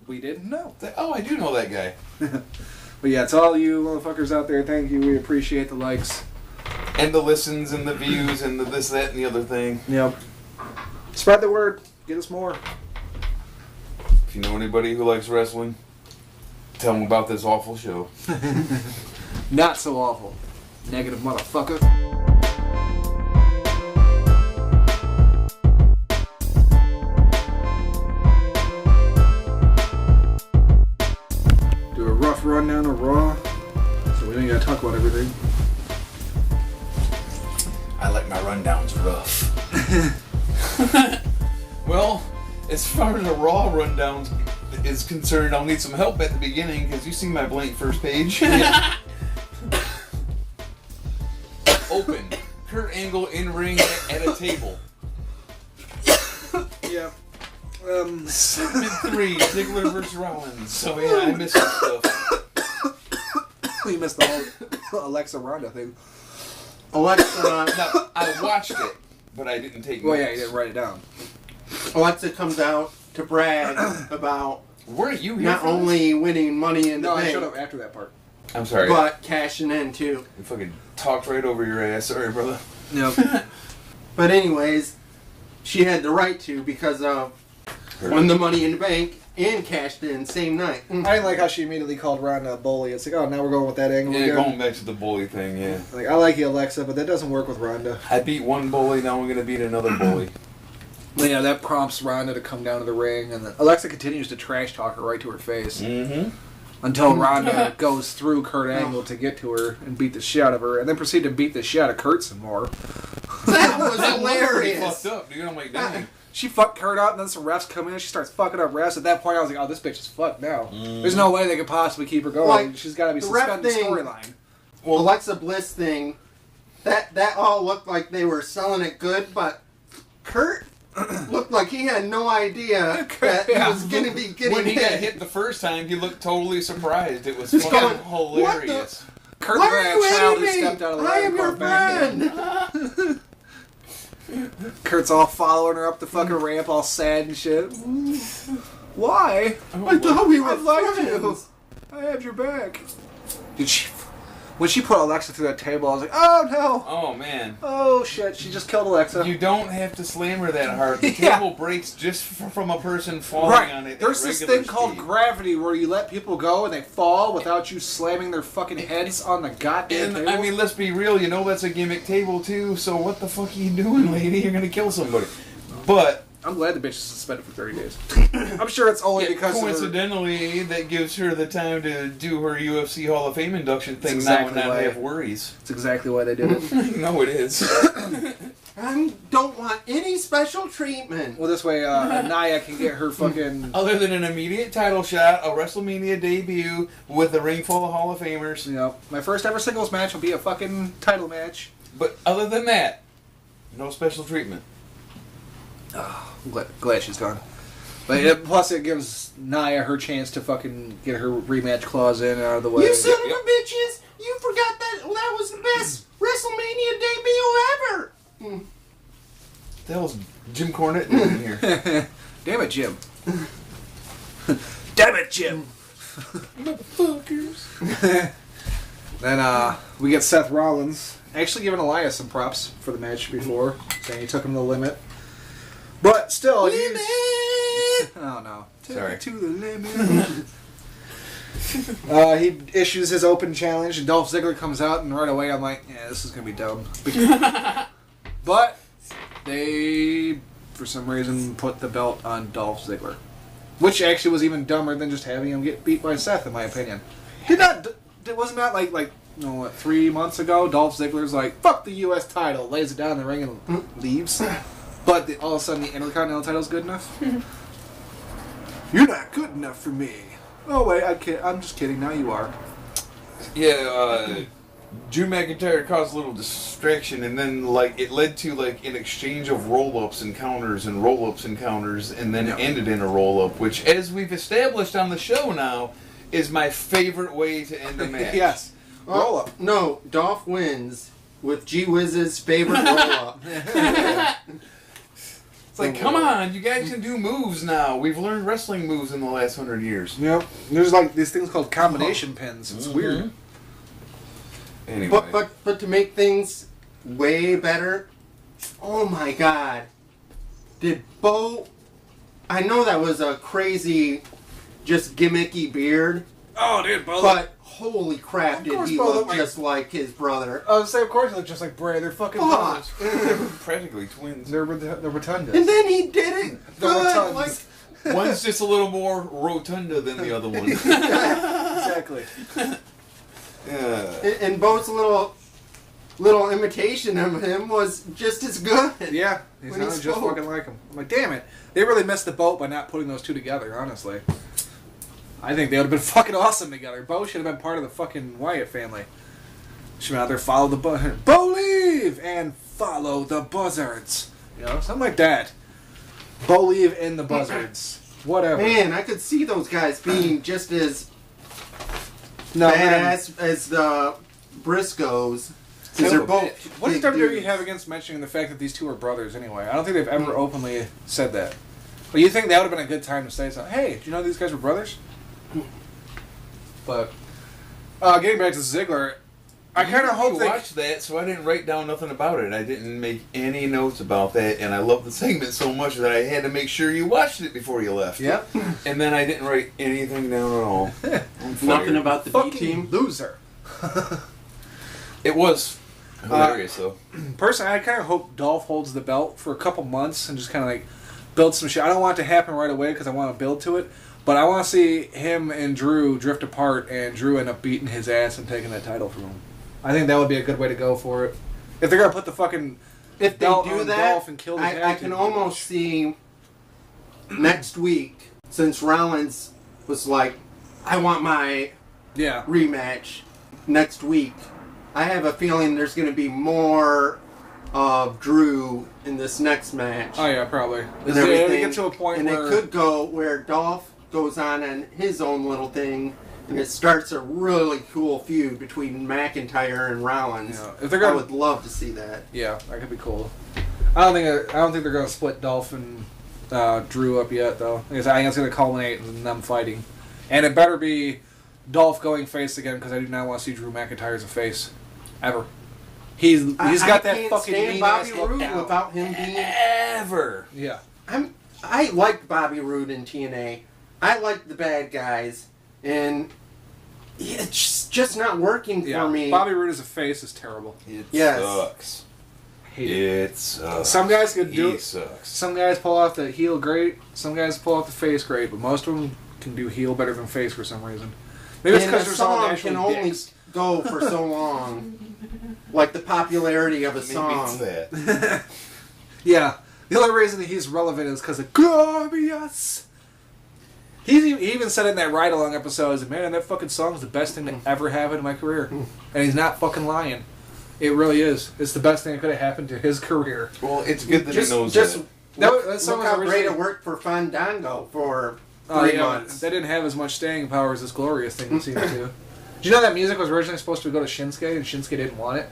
we didn't know. Oh, I do know that guy. But yeah, to all you motherfuckers out there, thank you. We appreciate the likes and the listens and the views and the this, that, and the other thing. Yep. Spread the word. Get us more. If you know anybody who likes wrestling, tell them about this awful show. Not so awful. Negative motherfucker. Do a rough rundown of Raw, so we don't gotta talk about everything. I like my rundowns rough. Well, as far as the Raw rundown is concerned, I'll need some help at the beginning because you see my blank first page. Open. Kurt Angle in ring at a table. Yeah. Segment 3, Ziggler vs. Rollins. So yeah, I missed some stuff. You missed the whole Alexa Ronda thing. Alexa. Now, I watched it, but I didn't take notes. Well, yeah, you didn't write it down. Alexa comes out to brag about Were you here not for only winning Money in the No, I Bank, showed up after that part. this? I'm sorry. but cashing in too. You fucking talked right over your ass. Sorry, brother. Yep. But anyways, she had the right to because of won the Money in the Bank and cashed in same night. I didn't like how she immediately called Ronda a bully. It's like, oh, now we're going with that angle Yeah, again. going back to the bully thing, yeah. Like, I like you, Alexa, but that doesn't work with Ronda. I beat one bully, now I'm going to beat another bully. But yeah, that prompts Ronda to come down to the ring, and then Alexa continues to trash talk her right to her face. Mm-hmm. Until Ronda goes through Kurt Angle to get to her and beat the shit out of her, and then proceed to beat the shit out of Kurt some more. That was That was pretty hilarious. fucked up, dude. I'm like, dang. She fucked Kurt up, and then some refs come in, and she starts fucking up refs. At that point, I was like, oh, this bitch is fucked now. There's no way they could possibly keep her going. Like, She's got to be the ref suspended thing- storyline. Well, Alexa Bliss thing, that all looked like they were selling it good, but Kurt looked like he had no idea that he was going to be getting When he hit. got hit the first time, he looked totally surprised. It was Just fucking going, "What the-" hilarious. Kurt Why looked are like you a child who hitting me? stepped out of the I am your line friend. Kurt's all following her up the fucking ramp, all sad and shit. Why? I thought we were I liked you. friends. I had your back. Did she? When she put Alexa through that table, I was like, oh no. Oh, man. Oh shit, she just killed Alexa. You don't have to slam her that hard. The Yeah. table breaks just from a person falling Right. on it. There's at this regular thing called speed. gravity where you let people go and they fall without you slamming their fucking heads on the goddamn And, table. I mean, let's be real. You know that's a gimmick table, too. So what the fuck are you doing, lady? You're going to kill somebody. But I'm glad the bitch is suspended for 30 days. I'm sure it's only yeah, because of her... coincidentally, that gives her the time to do her UFC Hall of Fame induction thing exactly now and not why- have worries. That's exactly why they did it. No, it is. I don't want any special treatment. Well, this way Nia can get her fucking... Other than an immediate title shot, a WrestleMania debut with a ring full of Hall of Famers. You know, my first ever singles match will be a fucking title match. But other than that, no special treatment. I'm glad she's gone. But yeah, plus it gives Nia her chance to fucking get her rematch clause in and out of the way. You son of a bitches! You forgot that was the best WrestleMania debut ever! The hell's Jim Cornette doing in here? Damn it, Jim. Damn it, Jim. Motherfuckers. Then we get Seth Rollins actually giving Elias some props for the match before, saying he took him to the limit. But still, Limit! Oh no. Take Sorry. it to the limit. He issues his open challenge, and Dolph Ziggler comes out, and right away I'm like, yeah, this is going to be dumb. But they, for some reason, put the belt on Dolph Ziggler. Which actually was even dumber than just having him get beat by Seth, in my opinion. Wasn't that like 3 months ago? Dolph Ziggler's like, fuck the U.S. title, lays it down in the ring and leaves. But all of a sudden the Intercontinental title's good enough? You're not good enough for me. Oh wait, I'm just kidding, now you are. Yeah, Drew McIntyre caused a little distraction, and then it led to an exchange of roll-ups and counters, and and then it ended in a roll-up, which, as we've established on the show now, is my favorite way to end a match. Yes. Roll-up. No, Dolph wins with G Wiz's favorite roll-up. It's like, come on, you guys can do moves now. We've learned wrestling moves in the last 100 years. Yep. There's these things called combination pins. It's weird. Anyway. But to make things way better, oh my God, did Bo? I know that was a crazy, just gimmicky beard. Oh, dude, Bo. But holy crap, did he Bo look looked just like his brother? I was saying, of course, he looked just like Bray. They're fucking brothers. They're practically twins. They're rotundas. And then he did it. They're Good, rotundas. One's just a little more rotunda than the other one. Exactly. Yeah. And Bo's little imitation of him was just as good. Yeah, he sounded just fucking like him. I'm like, damn it. They really missed the boat by not putting those two together, honestly. I think they would have been fucking awesome together. Bo should have been part of the fucking Wyatt family. Should have been out there, follow the Bo leave! And follow the buzzards. You know, something like that. Bo leave in the buzzards. Whatever. Man, I could see those guys being just as badass as the Briscoes. Because they're both. What does WWE have against mentioning the fact that these two are brothers anyway? I don't think they've ever openly said that. But you think that would have been a good time to say something? Hey, do you know these guys were brothers? But getting back to Ziggler, I kind of hope they watched that, so I didn't write down nothing about it. I didn't make any notes about that, and I love the segment so much that I had to make sure you watched it before you left. Yep. And then I didn't write anything down at all. Nothing about the fucking B team. Loser. It was hilarious, though. Personally, I kind of hope Dolph holds the belt for a couple months and just kind of build some shit. I don't want it to happen right away because I want to build to it. But I want to see him and Drew drift apart and Drew end up beating his ass and taking that title from him. I think that would be a good way to go for it. If they're going to put the fucking if they belt do on that, Dolph and kill his I can almost see next week, since Rollins was like, I want my rematch next week. I have a feeling there's going to be more of Drew in this next match. Oh yeah, probably. And everything. They get to a point and where it could go where Dolph goes on his own little thing, and it starts a really cool feud between McIntyre and Rollins. Yeah. If they're gonna, I would love to see that. Yeah, that could be cool. I don't think they're going to split Dolph and Drew up yet, though. I think it's going to culminate in them fighting, and it better be Dolph going face again because I do not want to see Drew McIntyre as a face ever. He's got that fucking mean Bobby ass look Roode down. without him being ever. Yeah. I liked Bobby Roode in TNA. I liked the bad guys, and it's just not working for me. Bobby Roode as a face is terrible. It Yes. sucks. Hate It sucks. Some guys can do He it. sucks. Some guys pull off the heel great. Some guys pull off the face great. But most of them can do heel better than face for some reason. Maybe it's And because a there's all song naturally can only dicks. go for so long. Like the popularity of a Maybe song. it's that. Yeah. The only reason that he's relevant is because of Glorious. He even said in that ride-along episode, man, that fucking song is the best thing to ever happen in my career. And he's not fucking lying. It really is. It's the best thing that could have happened to his career. Well, it's good that he knows just that. Look how great it worked for Fandango for 3 months. They didn't have as much staying power as this Glorious thing seemed to. Did you know that music was originally supposed to go to Shinsuke, and Shinsuke didn't want it?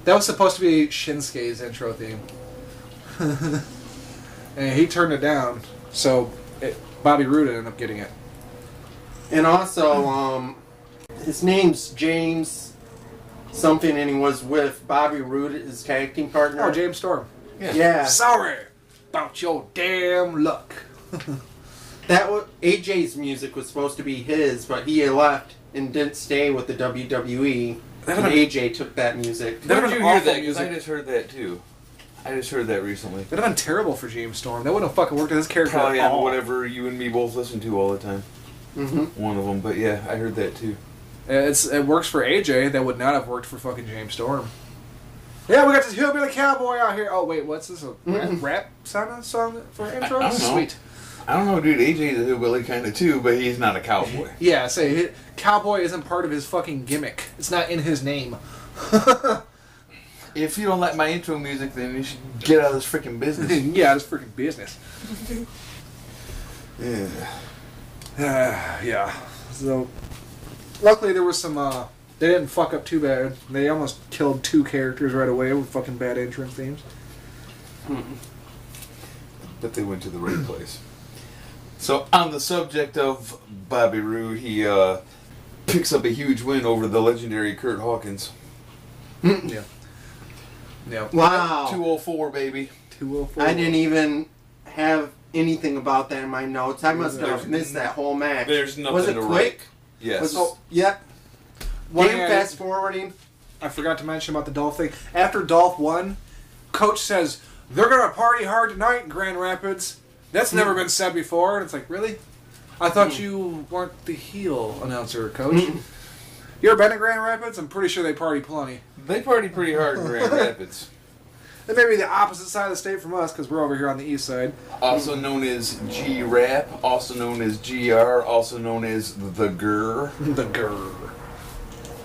That was supposed to be Shinsuke's intro theme. And he turned it down, so Bobby Roode ended up getting it. And also, his name's James something, and he was with Bobby Roode, his tag team partner. Oh, James Storm. Yeah. Sorry about your damn luck. AJ's music was supposed to be his, but he left and didn't stay with the WWE. And AJ took that music. Where did you hear that? Because I just heard that too. I just heard that recently. That'd have been terrible for James Storm. That wouldn't have fucking worked with his character Probably at all. on whatever you and me both listen to all the time. Mm-hmm. One of them, but yeah, I heard that too. It works for AJ. That would not have worked for fucking James Storm. Yeah, we got this hillbilly cowboy out here. Oh wait, what's this? A rap song for intro? I don't know. Sweet. I don't know, dude. AJ's a hillbilly kind of too, but he's not a cowboy. Yeah, say cowboy isn't part of his fucking gimmick. It's not in his name. If you don't like my intro music, then you should get out of this freaking business. Yeah, this freaking business. Yeah. Yeah. So, luckily there was some, they didn't fuck up too bad. They almost killed 2 characters right away with fucking bad entrance themes. But they went to the right place. So, on the subject of Bobby Roode, he picks up a huge win over the legendary Kurt Hawkins. Yeah. Yeah. Wow. 204, baby. 204. I didn't even have anything about that in my notes. I must have missed that whole match. There's nothing Was it to quick? write. Yes. Yep. One Game thing fast forwarding. I forgot to mention about the Dolph thing. After Dolph won, Coach says, they're going to party hard tonight in Grand Rapids. That's never been said before. And it's like, really? I thought you weren't the heel announcer, Coach. You ever been to Grand Rapids? I'm pretty sure they party plenty. They party pretty hard in Grand Rapids. They may be the opposite side of the state from us because we're over here on the east side. Also known as G-Rap, also known as GR, also known as the GUR. The GUR.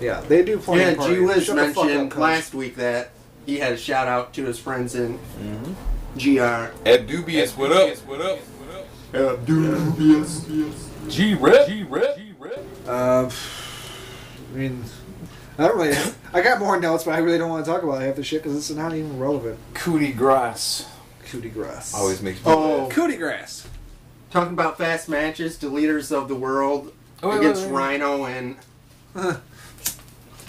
Yeah, they do plenty Yeah, of parties. G-Wiz Shut the fuck mentioned up, Coach. last week that he had a shout out to his friends in GR. Abdubious, what up? What up? Abdubious. G-Rap. G-Rap. I mean, I don't really. I got more notes, but I really don't want to talk about half the shit because it's not even relevant. Coup de grace. Coup de grace. Always makes me laugh. Coup de grace. Talking about fast matches, the leaders of the world against Rhino and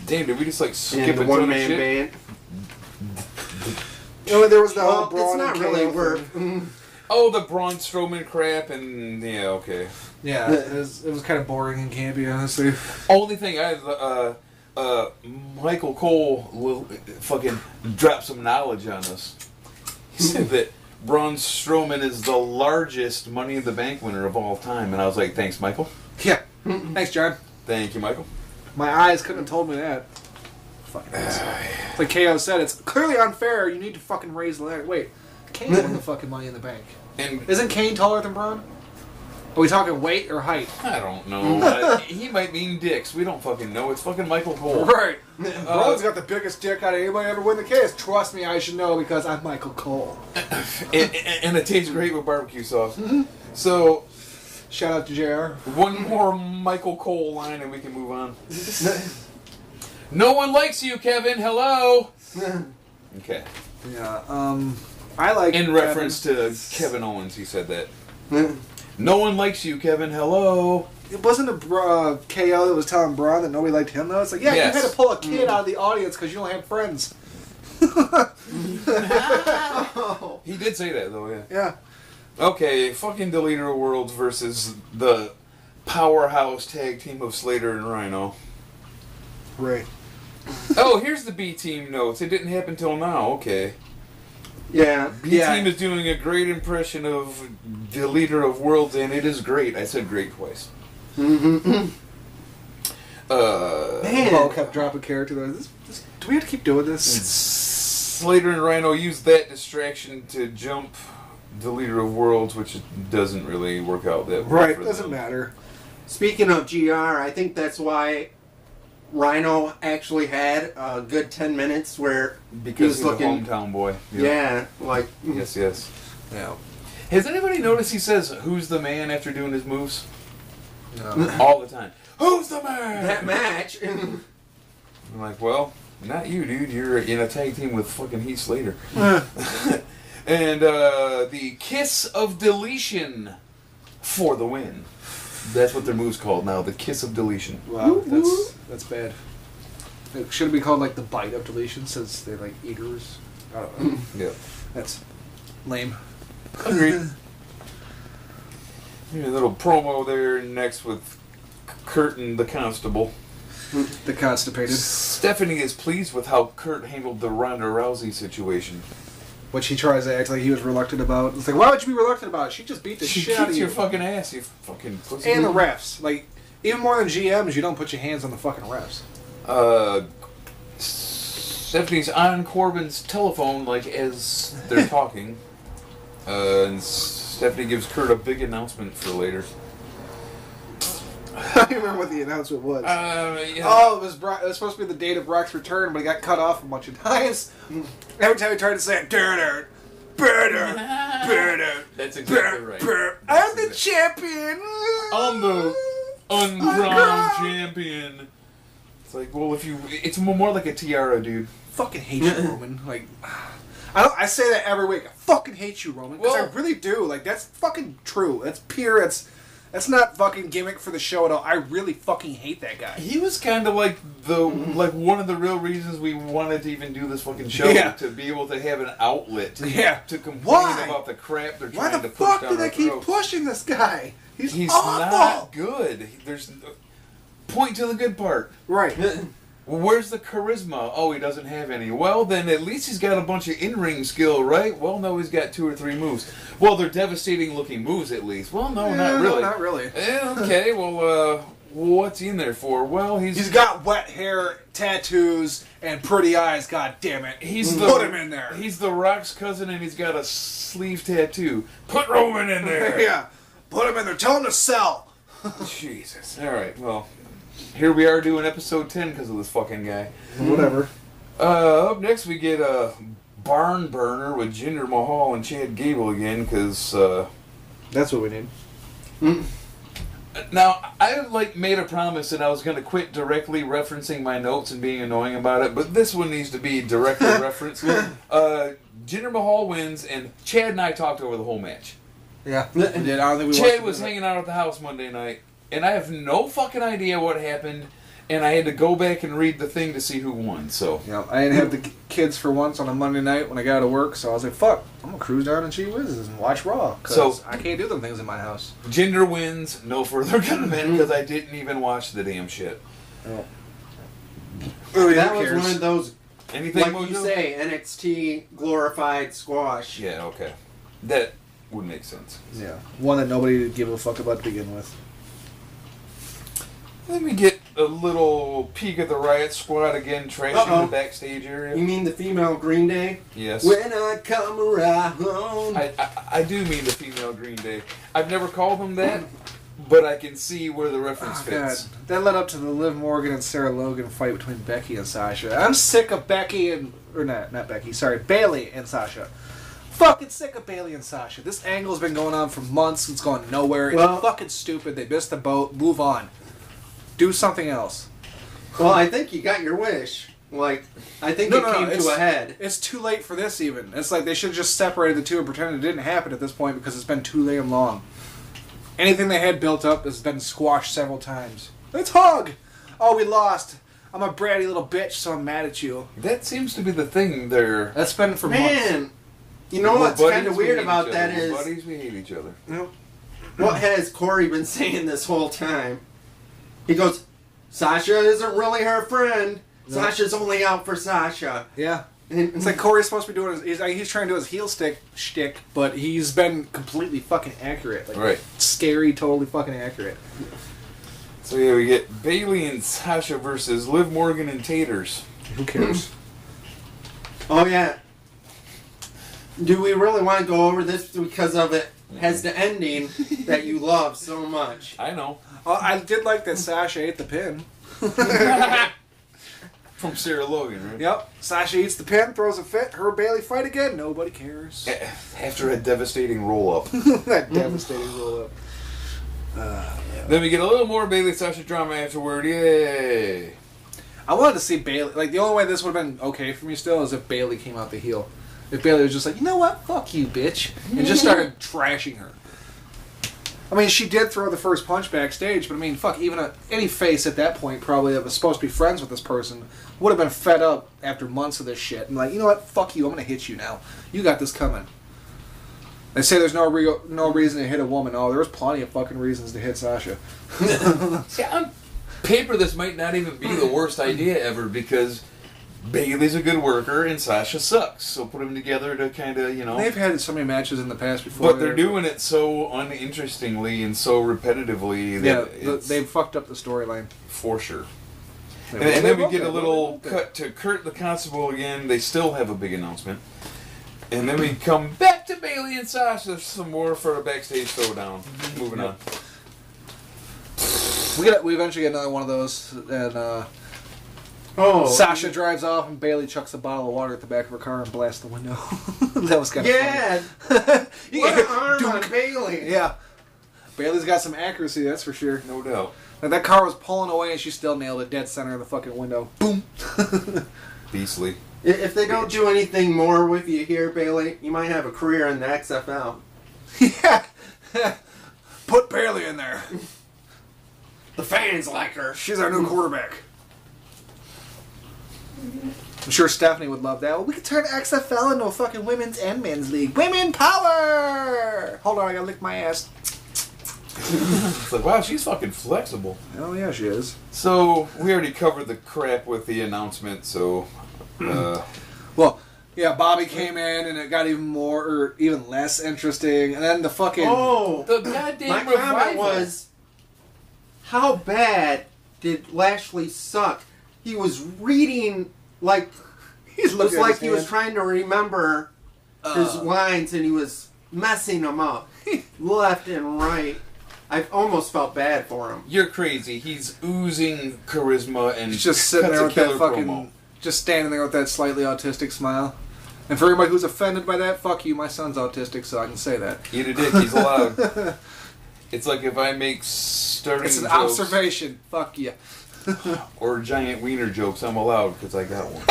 Damn, did we just like skip the a ton of one-man shit? band. Oh, there was the whole Well, Braun it's not and really KO worth. thing. Oh, the Braun Strowman crap, and yeah, okay. Yeah, it was kind of boring and campy, honestly. Only thing I Michael Cole will fucking drop some knowledge on us. He said that Braun Strowman is the largest Money in the Bank winner of all time, and I was like, thanks, Michael. Yeah. Thanks, John. Thank you, Michael. My eyes couldn't have told me that. Fucking like KO said, it's clearly unfair. You need to fucking raise the ladder. Wait, Kane won the fucking Money in the Bank. And Isn't Kane taller than Braun? Are we talking weight or height? I don't know. He might mean dicks. We don't fucking know. It's fucking Michael Cole. Right. Braun's got the biggest dick out of anybody ever win the case. Trust me, I should know because I'm Michael Cole. and it tastes great with barbecue sauce. So, shout out to JR. one more Michael Cole line and we can move on. No one likes you, Kevin. Hello. Okay. Yeah. I like. In reference to Kevin Owens, he said that. No one likes you, Kevin. Hello. It wasn't a KO that was telling Braun that nobody liked him, though. It's like, yeah, Yes. you had to pull a kid out of the audience because you don't have friends. He did say that, though, yeah. Yeah. Okay, fucking the Leader of Worlds versus the powerhouse tag team of Slater and Rhino. Right. Oh, here's the B-Team notes. It didn't happen till now. Okay. Yeah. B-Team is doing a great impression of the Leader of Worlds, and it is great. I said great twice. Man. Paul kept dropping character. Do we have to keep doing this? Slater and Rhino used that distraction to jump the Leader of Worlds, which doesn't really work out that well. Right, for doesn't them. matter. Speaking of GR, I think that's why Rhino actually had a good 10 minutes where Because he was he's looking. a hometown boy. Yeah, like. Yes, yes. Yeah. Has anybody noticed he says, "Who's the man?" after doing his moves? No. All the time. Who's the man? That match. I'm like, well, not you, dude. You're in a tag team with fucking Heath Slater. And the Kiss of Deletion for the win. That's what their move's called now, the Kiss of Deletion. Wow, that's bad. It should be called like the bite of deletion since they're like eaters. I don't know. Yeah. That's lame. Agreed. A little promo there next with Kurt and the Constable. The Constipated. Stephanie is pleased with how Kurt handled the Ronda Rousey situation. Which he tries to act like he was reluctant about. It's like, why would you be reluctant about it? She just beat the shit out of you. She kicks your fucking ass, you fucking pussy. And the refs. Like, even more than GMs, you don't put your hands on the fucking refs. Stephanie's on Corbin's telephone, like, as they're talking. And Stephanie gives Kurt a big announcement for later. I don't remember what the announcement was. Yeah. Oh, it was supposed to be the date of Brock's return, but he got cut off a bunch of times. Every time he tried to say it, burner. That's exactly right. I'm the champion. I'm the uncrowned champion. It's like, well, it's more like a tiara, dude. Fucking hate you, Roman. Like, I say that every week. I fucking hate you, Roman, because I really do. Like, that's fucking true. That's pure. That's not fucking gimmick for the show at all. I really fucking hate that guy. He was kind of like one of the real reasons we wanted to even do this fucking show, to be able to have an outlet to complain about the crap they're trying to push down our throats. Why the fuck do they keep pushing this guy? He's awful. Not good. There's point to the good part. Right. Where's the charisma? Oh, he doesn't have any. Well, then at least he's got a bunch of in-ring skill, right? Well, no, he's got 2 or 3 moves. Well, they're devastating-looking moves, at least. Well, no, not really. Not really. Okay, well, what's he in there for? Well, he's got wet hair, tattoos, and pretty eyes, god damn it. Put him in there. He's the Rock's cousin, and he's got a sleeve tattoo. Put Roman in there. Yeah. Put him in there. Tell him to sell. Jesus. All right, well... Here we are doing episode 10 because of this fucking guy. Whatever. Up next we get a barn burner with Jinder Mahal and Chad Gable again because... That's what we need. Now, I made a promise that I was going to quit directly referencing my notes and being annoying about it, but this one needs to be directly referenced. Jinder Mahal wins, and Chad and I talked over the whole match. Yeah. I don't think we Chad was hanging out at the house Monday night. And I have no fucking idea what happened, and I had to go back and read the thing to see who won, so... Yeah, I didn't have the kids for once on a Monday night when I got to work, so I was like, fuck, I'm gonna cruise down and Cheez and watch Raw, because I can't do them things in my house. Jinder wins, no further comment, because I didn't even watch the damn shit. Oh. That was one of those, anything like Mojo? You say, NXT glorified squash. Yeah, okay. That would make sense. Yeah, one that nobody would give a fuck about to begin with. Let me get a little peek at the Riot Squad again, trashing the backstage area. You mean the female Green Day? Yes. When I come around. I do mean the female Green Day. I've never called them that, but I can see where the reference fits. God. That led up to the Liv Morgan and Sarah Logan fight between Becky and Sasha. I'm sick of Bailey and Sasha. Fucking sick of Bailey and Sasha. This angle's been going on for months. It's going nowhere. It's fucking stupid. They missed the boat. Move on. Do something else. Well, I think you got your wish. Like, I think it came to a head. It's too late for this even. It's like they should have just separated the two and pretended it didn't happen at this point because it's been too damn long. Anything they had built up has been squashed several times. Let's hug! Oh, we lost. I'm a bratty little bitch, so I'm mad at you. That seems to be the thing there. That's been for months. You know what's kind of weird about that is... buddies, we hate each other. You know, what has Corey been saying this whole time? He goes, Sasha isn't really her friend. No. Sasha's only out for Sasha. Yeah. It's like Corey's supposed to be doing he's trying to do his heel shtick, but he's been completely fucking accurate. Like, right. Scary, totally fucking accurate. So yeah, we get Bailey and Sasha versus Liv Morgan and Taters. Who cares? Oh yeah. Do we really want to go over this because of it has the ending that you love so much? I know. I did like that Sasha ate the pin. From Sarah Logan, right? Yep. Sasha eats the pin, throws a fit, her Bailey fight again. Nobody cares. After a devastating roll-up. That devastating roll-up. Then we get a little more Bailey Sasha drama afterward. Yay! I wanted to see Bailey. Like, the only way this would have been okay for me still is if Bailey came out the heel. If Bailey was just like, you know what? Fuck you, bitch. And just started trashing her. I mean, she did throw the first punch backstage, but I mean, fuck, even any face at that point probably that was supposed to be friends with this person would have been fed up after months of this shit. And like, you know what? Fuck you. I'm going to hit you now. You got this coming. They say there's no reason to hit a woman. Oh, there was plenty of fucking reasons to hit Sasha. Yeah, on paper, this might not even be the worst idea ever because Bayley's a good worker and Sasha sucks. So put them together to kind of, They've had so many matches in the past before. But they're doing it so uninterestingly and so repetitively that they've fucked up the storyline. For sure. And then we get a little cut to Kurt the Constable again. They still have a big announcement. And then we come back to Bayley and Sasha some more for a backstage throwdown. Moving on. We eventually get another one of those, and Sasha drives off, and Bayley chucks a bottle of water at the back of her car and blasts the window. That was kind of funny. What an arm on Bayley. Yeah. Bayley's got some accuracy, that's for sure. No doubt. Like that car was pulling away, and she still nailed it dead center of the fucking window. Boom. Beastly. If they don't do anything more with you here, Bayley, you might have a career in the XFL. Yeah. Put Bayley in there. The fans like her. She's our new quarterback. I'm sure Stephanie would love that. Well, we could turn XFL into a fucking women's and men's league. Women power! Hold on, I gotta lick my ass. It's like, wow, she's fucking flexible. Oh, yeah, she is. So, we already covered the crap with the announcement, so... Well, yeah, Bobby came in and it got even less interesting. And then the fucking... Oh! The goddamn my comment was, how bad did Lashley suck? He was reading like... It was like he was trying to remember his lines and he was messing them up. Left and right. I almost felt bad for him. You're crazy. He's oozing charisma and he's just sitting there with that fucking... promo. Just standing there with that slightly autistic smile. And for everybody who's offended by that, fuck you, my son's autistic, so I can say that. Eat a dick, he's allowed. It's like if I make starting It's an jokes, observation. Fuck you. or giant wiener jokes, I'm allowed, because I got one.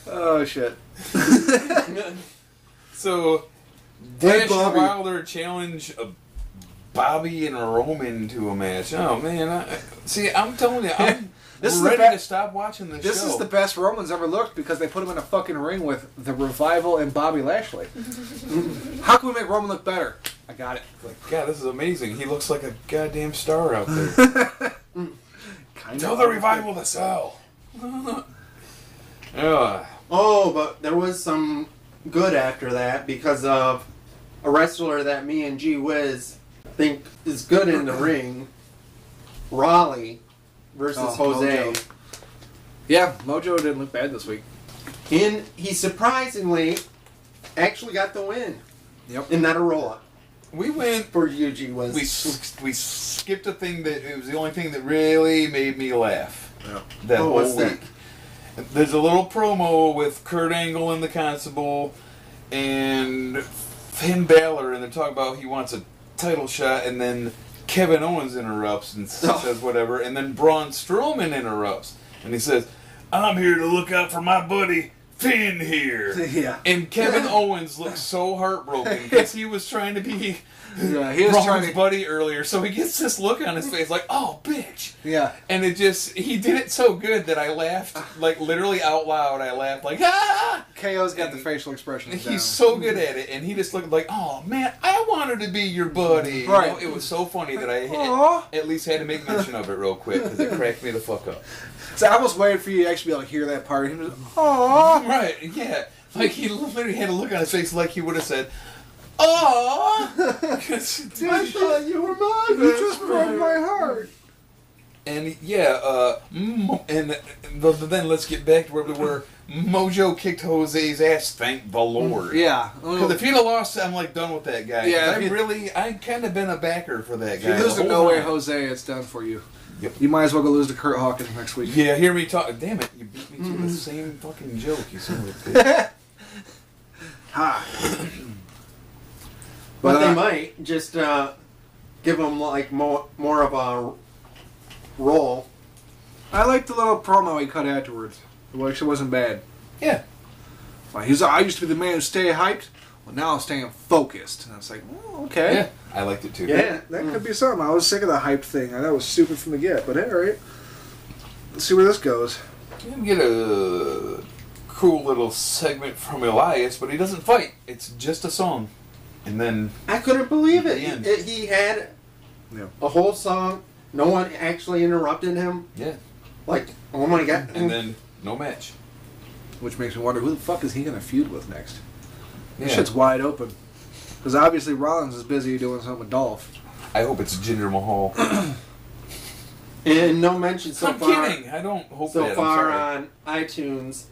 Oh, shit. So, Dash and Wilder challenge Bobby and Roman to a match. Oh, man. I'm telling you, I'm... ready to stop watching this show. This is the best Roman's ever looked because they put him in a fucking ring with the Revival and Bobby Lashley. How can we make Roman look better? I got it. Like, God, this is amazing. He looks like a goddamn star out there. Tell the Revival to sell. Oh, but there was some good after that because of a wrestler that me and Whiz think is good in the ring, Raleigh. Versus Jose. Mojo. Yeah, Mojo didn't look bad this week. And he surprisingly actually got the win. Yep. In that a roll-up. We went... For UG was... We skipped a thing that... It was the only thing that really made me laugh. Yeah. That whole week. There's a little promo with Kurt Angle and the Constable and Finn Balor, and they're talking about he wants a title shot, and then... Kevin Owens interrupts and says whatever, and then Braun Strowman interrupts, and he says, "I'm here to look out for my buddy Finn here." Yeah. And Kevin Owens looks so heartbroken because he was trying to be he was Braun's buddy earlier, so he gets this look on his face like, "Oh, bitch." Yeah. And he did it so good that I laughed, like literally out loud. I laughed like, "Ah!" KO's got the facial expression. He's so good at it, and he just looked like, "Oh man, I wanted to be your buddy." Right. It was so funny that I at least had to make mention of it real quick because it cracked me the fuck up. So I almost waited for you to actually be able to hear that part. He was, "Aww." Right? Yeah. Like he literally had a look on his face like he would have said, "Aww." I thought you were mine. You just broke my heart. And then let's get back to where we were. Mojo kicked Jose's ass, thank the Lord. Yeah. Because if he'd have lost, I'm like done with that guy. Yeah. I've kind of been a backer for that guy. If you lose to No Way Jose, it's done for you. Yep. You might as well go lose to Kurt Hawkins next week. Yeah, hear me talk. Damn it, you beat me to the same fucking joke, you son of a bitch. Ha. But they might just give him like more of a role. I liked the little promo he cut afterwards. It actually wasn't bad. Yeah. Like, I used to be the man who stayed hyped. Well, now I'm staying focused. And I was like, oh, okay. Yeah, I liked it too. Yeah, that could be something. I was sick of the hyped thing. I know it was stupid from the get, but hey, all right. Let's see where this goes. You can get a cool little segment from Elias, but he doesn't fight. It's just a song. And then... I couldn't believe it. The end. He had a whole song. No one actually interrupted him. Yeah. Like, oh my God. And then no match. Which makes me wonder, who the fuck is he going to feud with next? This Yeah. shit's wide open. Because obviously Rollins is busy doing something with Dolph. I hope it's Jinder Mahal. And no mention so I'm far. kidding. I don't hope So that. far on iTunes,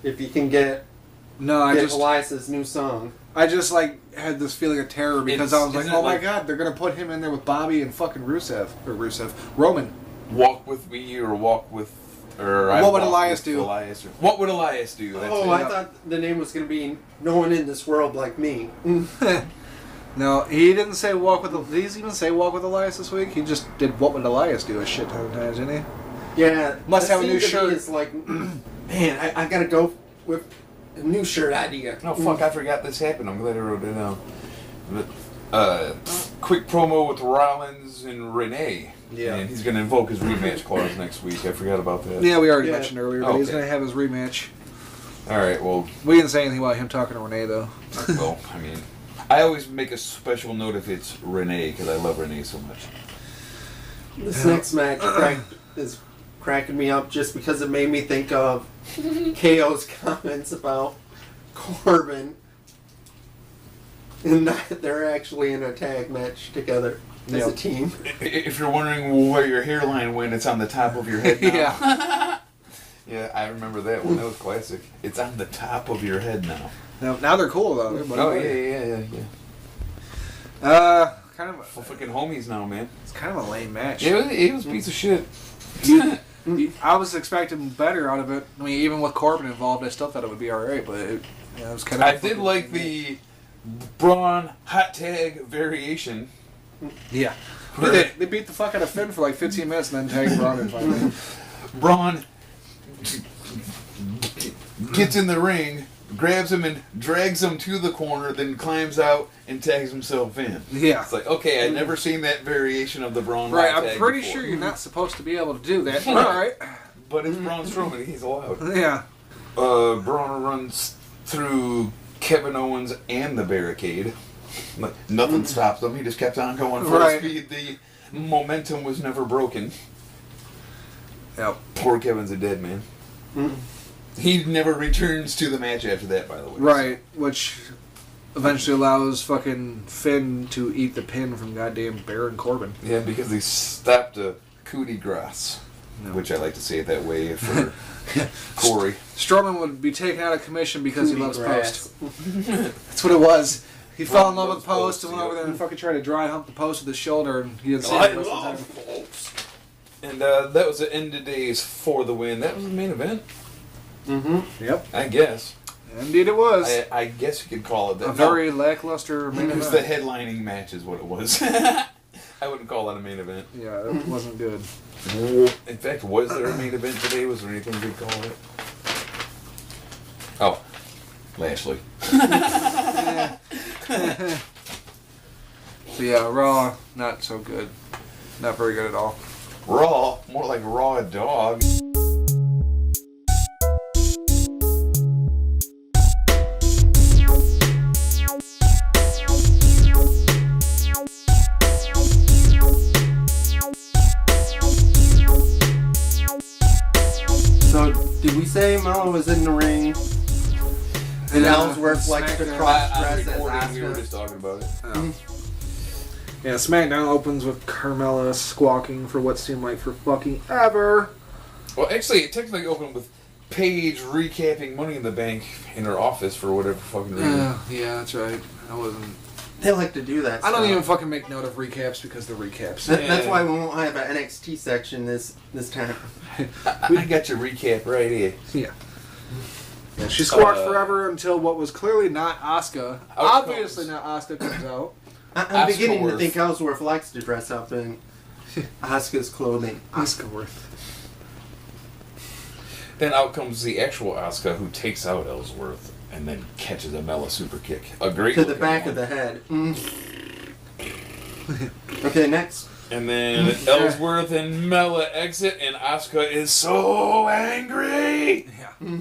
if you can get Elias's new song. I just had this feeling of terror because I was like, oh my God, they're gonna put him in there with Bobby and fucking Roman. Walk with me or walk with, or what would Elias do? What would Elias do? That's I thought the name was gonna be No One in This World Like Me. No, he didn't say walk with. Did he even say walk with Elias this week? He just did what would Elias do a shit ton of times, didn't he? Yeah, must have a new shirt. It's like, man, I gotta go with a new shirt idea. No, fuck, I forgot this happened. I'm glad I wrote it down. But, quick promo with Rollins and Renee. Yeah. And he's going to invoke his rematch clause next week. I forgot about that. Yeah, we already mentioned earlier, but he's Okay. going to have his rematch. Alright, well... We didn't say anything about him talking to Renee, though. Well, I mean... I always make a special note if it's Renee, because I love Renee so much. This next match is cracking me up just because it made me think of KO's comments about Corbin and that they're actually in a tag match together as a team. If you're wondering where your hairline went, it's on the top of your head now. Yeah. Yeah, I remember that one. That was classic. It's on the top of your head now. Now they're cool, though. Kind of fucking homies now, man. It's kind of a lame match. Yeah, it was a piece of shit. I was expecting better out of it. I mean, even with Corbin involved, I still thought it would be alright, but it was kind of... I did like the Braun hot tag variation. Yeah. They beat the fuck out of Finn for like 15 minutes and then tagged Braun in finally. Braun gets in the ring, grabs him and drags him to the corner, then climbs out and tags himself in. Yeah. It's like, okay, I'd never seen that variation of the Braun Right, hot I'm tag pretty before. sure you're not supposed to be able to do that. Alright. But it's Braun Strowman, he's allowed. Yeah. Braun runs through Kevin Owens and the barricade. Like, nothing stops him, he just kept on going full speed. The momentum was never broken. Yep. Poor Kevin's a dead man. He never returns to the match after that, by the way. Right, which eventually allows fucking Finn to eat the pin from goddamn Baron Corbin. Yeah, because he stopped a coup de grace, which I like to say it that way for Corey. Strowman would be taken out of commission because he loves Post. That's what it was. He fell in love with Post and went over there and fucking tried to dry hump the Post with his shoulder, and he didn't see I it the rest of the love time. Post. And that was the end of days for the win. That was the main event. Yep. I guess. Indeed it was. I guess you could call it that. A very lackluster main It was event. the headlining match is what it was. I wouldn't call that a main event. Yeah, it wasn't good. In fact, was there a main event today? Was there anything we'd call it? Oh, Lashley. So yeah, Raw, not so good. Not very good at all. Raw, more like Raw dog. So, did we say Melo was in the ring? And Ellsworth likes to cross-dress as We were Asuka? just talking about it. Yeah, SmackDown opens with Carmella squawking for what seemed like for fucking ever. Well, actually, it technically opened with Paige recapping Money in the Bank in her office for whatever fucking reason. Yeah, that's right. I wasn't. They like to do that. I don't stuff. even fucking make note of recaps because they're recaps. That's why we won't have an NXT section this time. I got your recap right here. Yeah. Yeah, she squawked forever until what was clearly not Asuka. Obviously not Asuka comes out. I'm beginning to think Ellsworth likes to dress up in Asuka's clothing. Asukaworth. Then out comes the actual Asuka who takes out Ellsworth and then catches a Mella super kick. A great To the back of the head. Okay, next. And then Ellsworth and Mella exit and Asuka is so angry. Yeah.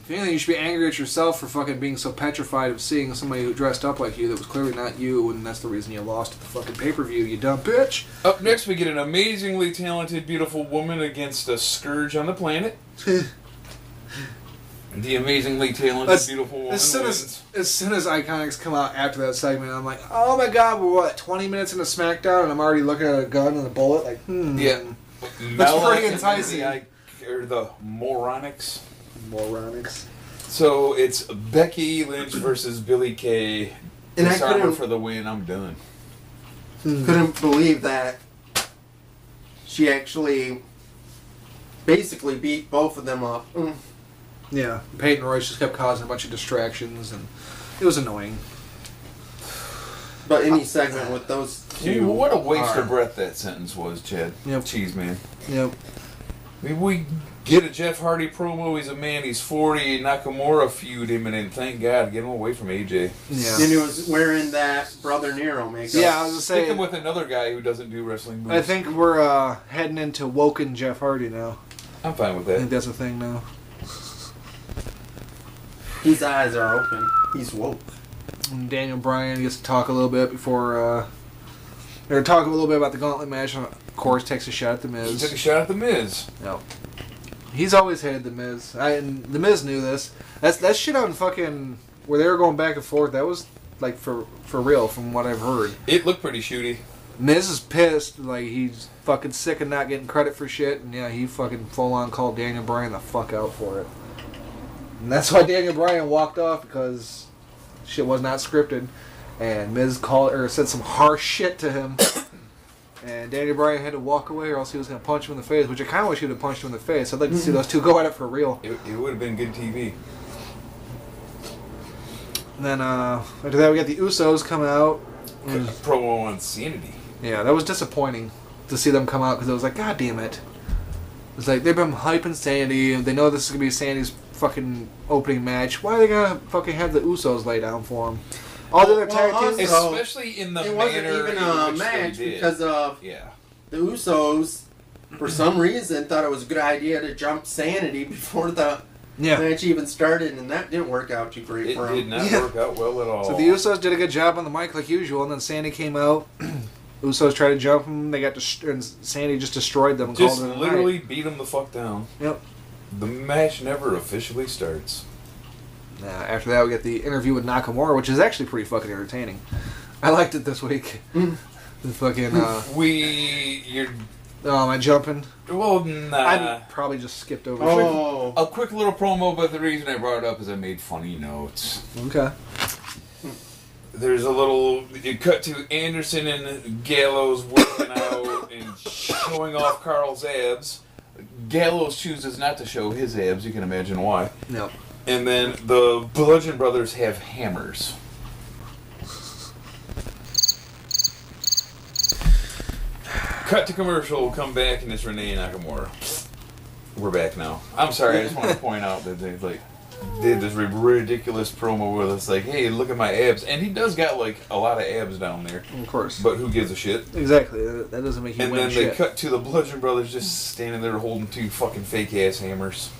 If anything, you should be angry at yourself for fucking being so petrified of seeing somebody who dressed up like you that was clearly not you, and that's the reason you lost at the fucking pay-per-view, you dumb bitch. Up next, we get an amazingly talented, beautiful woman against a scourge on the planet. The amazingly talented, beautiful woman as soon as Iconics come out after that segment, I'm like, oh my god, we're what, 20 minutes into Smackdown, and I'm already looking at a gun and a bullet, like, Yeah. That's pretty enticing. Or the Moronics. Moronics. So it's Becky Lynch versus Billie Kay. And I Disarmer couldn't- for the win. I'm done. Couldn't believe that she actually basically beat both of them up. Yeah, Peyton Royce just kept causing a bunch of distractions, and it was annoying. But any segment with those two... What a waste of breath that sentence was, Chad. Yep. Cheese, man. Yep. I mean, we get a Jeff Hardy promo. He's a man. He's 40. Nakamura feud imminent. Thank God. Get him away from AJ. Yeah. And he was wearing that Brother Nero makeup. Yeah, I was going to Stick say... him with another guy who doesn't do wrestling moves. I think we're heading into woken Jeff Hardy now. I'm fine with I think that. that's a thing now. His eyes are open. He's woke. And Daniel Bryan gets to talk a little bit before... They're talking a little bit about the gauntlet match, and of course takes a shot at The He Miz. took a shot at The Miz. No. He's always hated The Miz. And The Miz knew this. That shit on fucking... Where they were going back and forth, that was, like, for real, from what I've heard. It looked pretty shooty. Miz is pissed. Like, he's fucking sick of not getting credit for shit. And, yeah, he fucking full-on called Daniel Bryan the fuck out for it. And that's why Daniel Bryan walked off, because shit was not scripted. And Miz said some harsh shit to him. And Daniel Bryan had to walk away, or else he was going to punch him in the face, which I kind of wish he would have punched him in the face. I'd like to see those two go at it for real. It would have been good TV. And then after that, we got the Usos coming out. Promo on Sanity. Yeah, that was disappointing to see them come out, because it was like, God damn it. It's like, they've been hyping Sanity, and they know this is going to be Sanity's fucking opening match. Why are they going to fucking have the Usos lay down for them? All the other tag teams... Especially in the it wasn't manner even in a which match they did. because of the Usos, for some reason, thought it was a good idea to jump Sanity before the match even started, and that didn't work out too great for them. It did not work out well at all. So the Usos did a good job on the mic like usual, and then Sandy came out. Usos tried to jump him. They got and Sandy just destroyed them. And Just called it a literally night. beat them the fuck down. Yep. The match never officially starts. After that, we get the interview with Nakamura, which is actually pretty fucking entertaining. I liked it this week. The fucking... am I jumping? Well, nah. I probably just skipped over. A quick little promo, but the reason I brought it up is I made funny notes. Okay. There's a little... You cut to Anderson and Gallows working out and showing off Carl's abs. Gallows chooses not to show his abs. You can imagine why. No. And then the Bludgeon Brothers have hammers. Cut to commercial, we'll come back, and it's Renee Nakamura. We're back now. I'm sorry, I just want to point out that they did this ridiculous promo where it's like, hey, look at my abs. And he does got like a lot of abs down there. Of course. But who gives a shit? Exactly. That doesn't make you and win then shit. they cut to the Bludgeon Brothers just standing there holding two fucking fake ass hammers.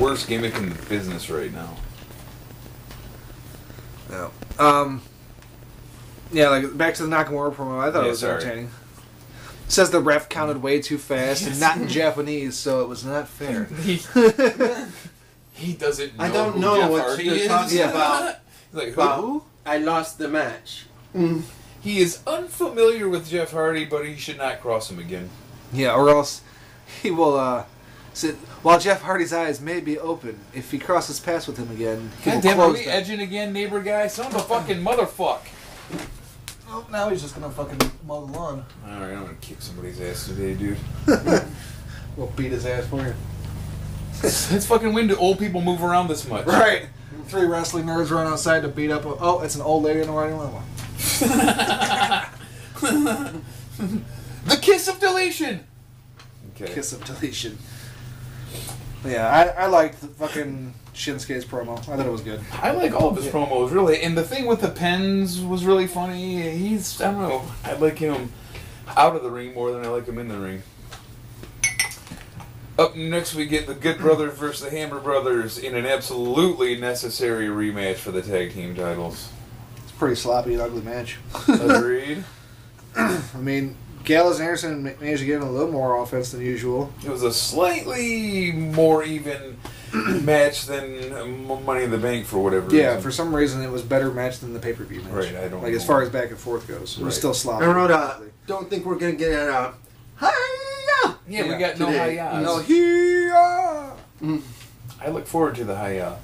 Worst gimmick in the business right now. No. Yeah, like back to the Nakamura promo. I thought it was entertaining. It says the ref counted way too fast and not in Japanese, so it was not fair. He doesn't know. I don't who know Jeff what Hardy you're is. talking about. Like, who? I lost the match. He is unfamiliar with Jeff Hardy, but he should not cross him again. Yeah, or else he will sit. While Jeff Hardy's eyes may be open, if he crosses paths with him again, he will God damn, are close we them. edging again, neighbor guy? Son of a fucking motherfuck. Oh, now he's just gonna fucking mow the lawn. Alright, I'm gonna kick somebody's ass today, dude. We'll beat his ass for you. It's fucking when do old people move around this much? Right. 3 wrestling nerds run outside to beat up. Oh, it's an old lady in the riding lawn. The kiss of deletion! Okay. Kiss of deletion. Yeah, I liked the fucking Shinsuke's promo. I thought it was good. I like all of his promos, really. And the thing with the pens was really funny. I don't know, I like him out of the ring more than I like him in the ring. Up next, we get the Good Brothers versus the Hammer Brothers in an absolutely necessary rematch for the tag team titles. It's a pretty sloppy and ugly match. Agreed. I mean, Gallows and Anderson managed to get in a little more offense than usual. It was a slightly more even match than Money in the Bank for whatever reason. Yeah, for some reason it was a better match than the pay-per-view match. Right, I don't like know. as far as back and forth goes. It was still sloppy. I wrote don't think we're going to get a hi-ya! Yeah, we got no hi-yas. No hi-ya! I look forward to the hi-ya.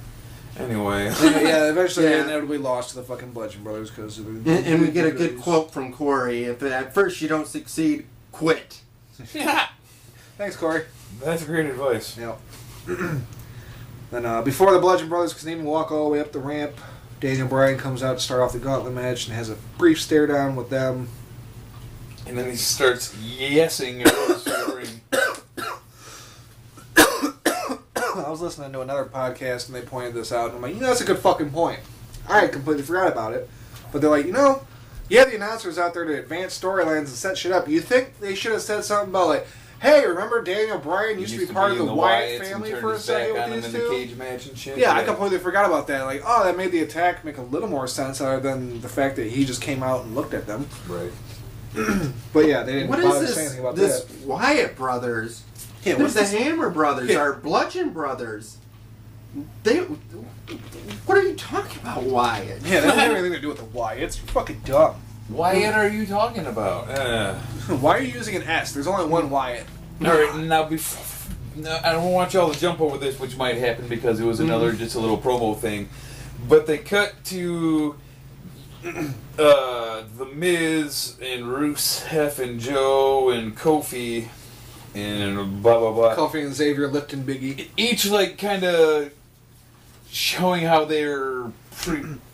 Anyway. Yeah, eventually they inevitably lost to the fucking Bludgeon Brothers because of the... And we get a good quote from Corey. If at first you don't succeed, quit. Thanks, Corey. That's great advice. Yep. Then before the Bludgeon Brothers can even walk all the way up the ramp, Daniel Bryan comes out to start off the gauntlet match and has a brief stare down with them. And then he starts yesing and goes to the ring. I was listening to another podcast and they pointed this out and I'm like, that's a good fucking point. I had completely forgot about it. But they're like, yeah, the announcers out there to advance storylines and set shit up. You think they should have said something about like, hey, remember Daniel Bryan used to be part of the Wyatt family for a second with these two? The cage match and shit. Yeah, I completely forgot about that. Like, that made the attack make a little more sense other than the fact that he just came out and looked at them. Right. But yeah, they didn't What bother is saying anything about this that. Wyatt brothers? Yeah, There's the Hammer brothers, our Bludgeon brothers. What are you talking about, Wyatt? Yeah, they don't have anything to do with the Wyatts. You're fucking dumb. Wyatt are you talking about? Why are you using an S? There's only one Wyatt. Alright, now I don't want y'all to jump over this, which might happen because it was another just a little promo thing. But they cut to The Miz and Rusev and Joe and Kofi and blah blah blah. Kofi and Xavier lifting Biggie. Each kind of showing how they're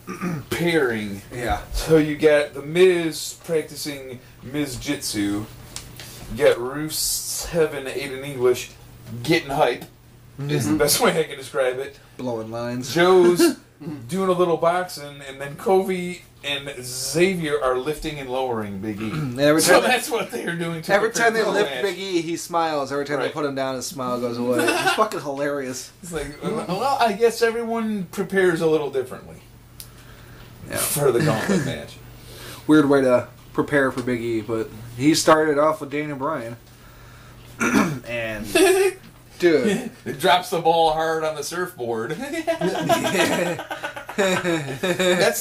preparing. Yeah. So you got The Miz practicing Miz Jitsu. You got Rusev and Aiden English getting hype. Is the best way I can describe it. Blowing lines. Joe's doing a little boxing, and then Kofi and Xavier are lifting and lowering Big E. So that's what they're doing. Every time they lift Big E, he smiles. Every time they put him down, his smile goes away. It's fucking hilarious. It's like, well, I guess everyone prepares a little differently for the gauntlet match. Weird way to prepare for Big E, but he started off with Daniel Bryan. And... Dude. It drops the ball hard on the surfboard. That's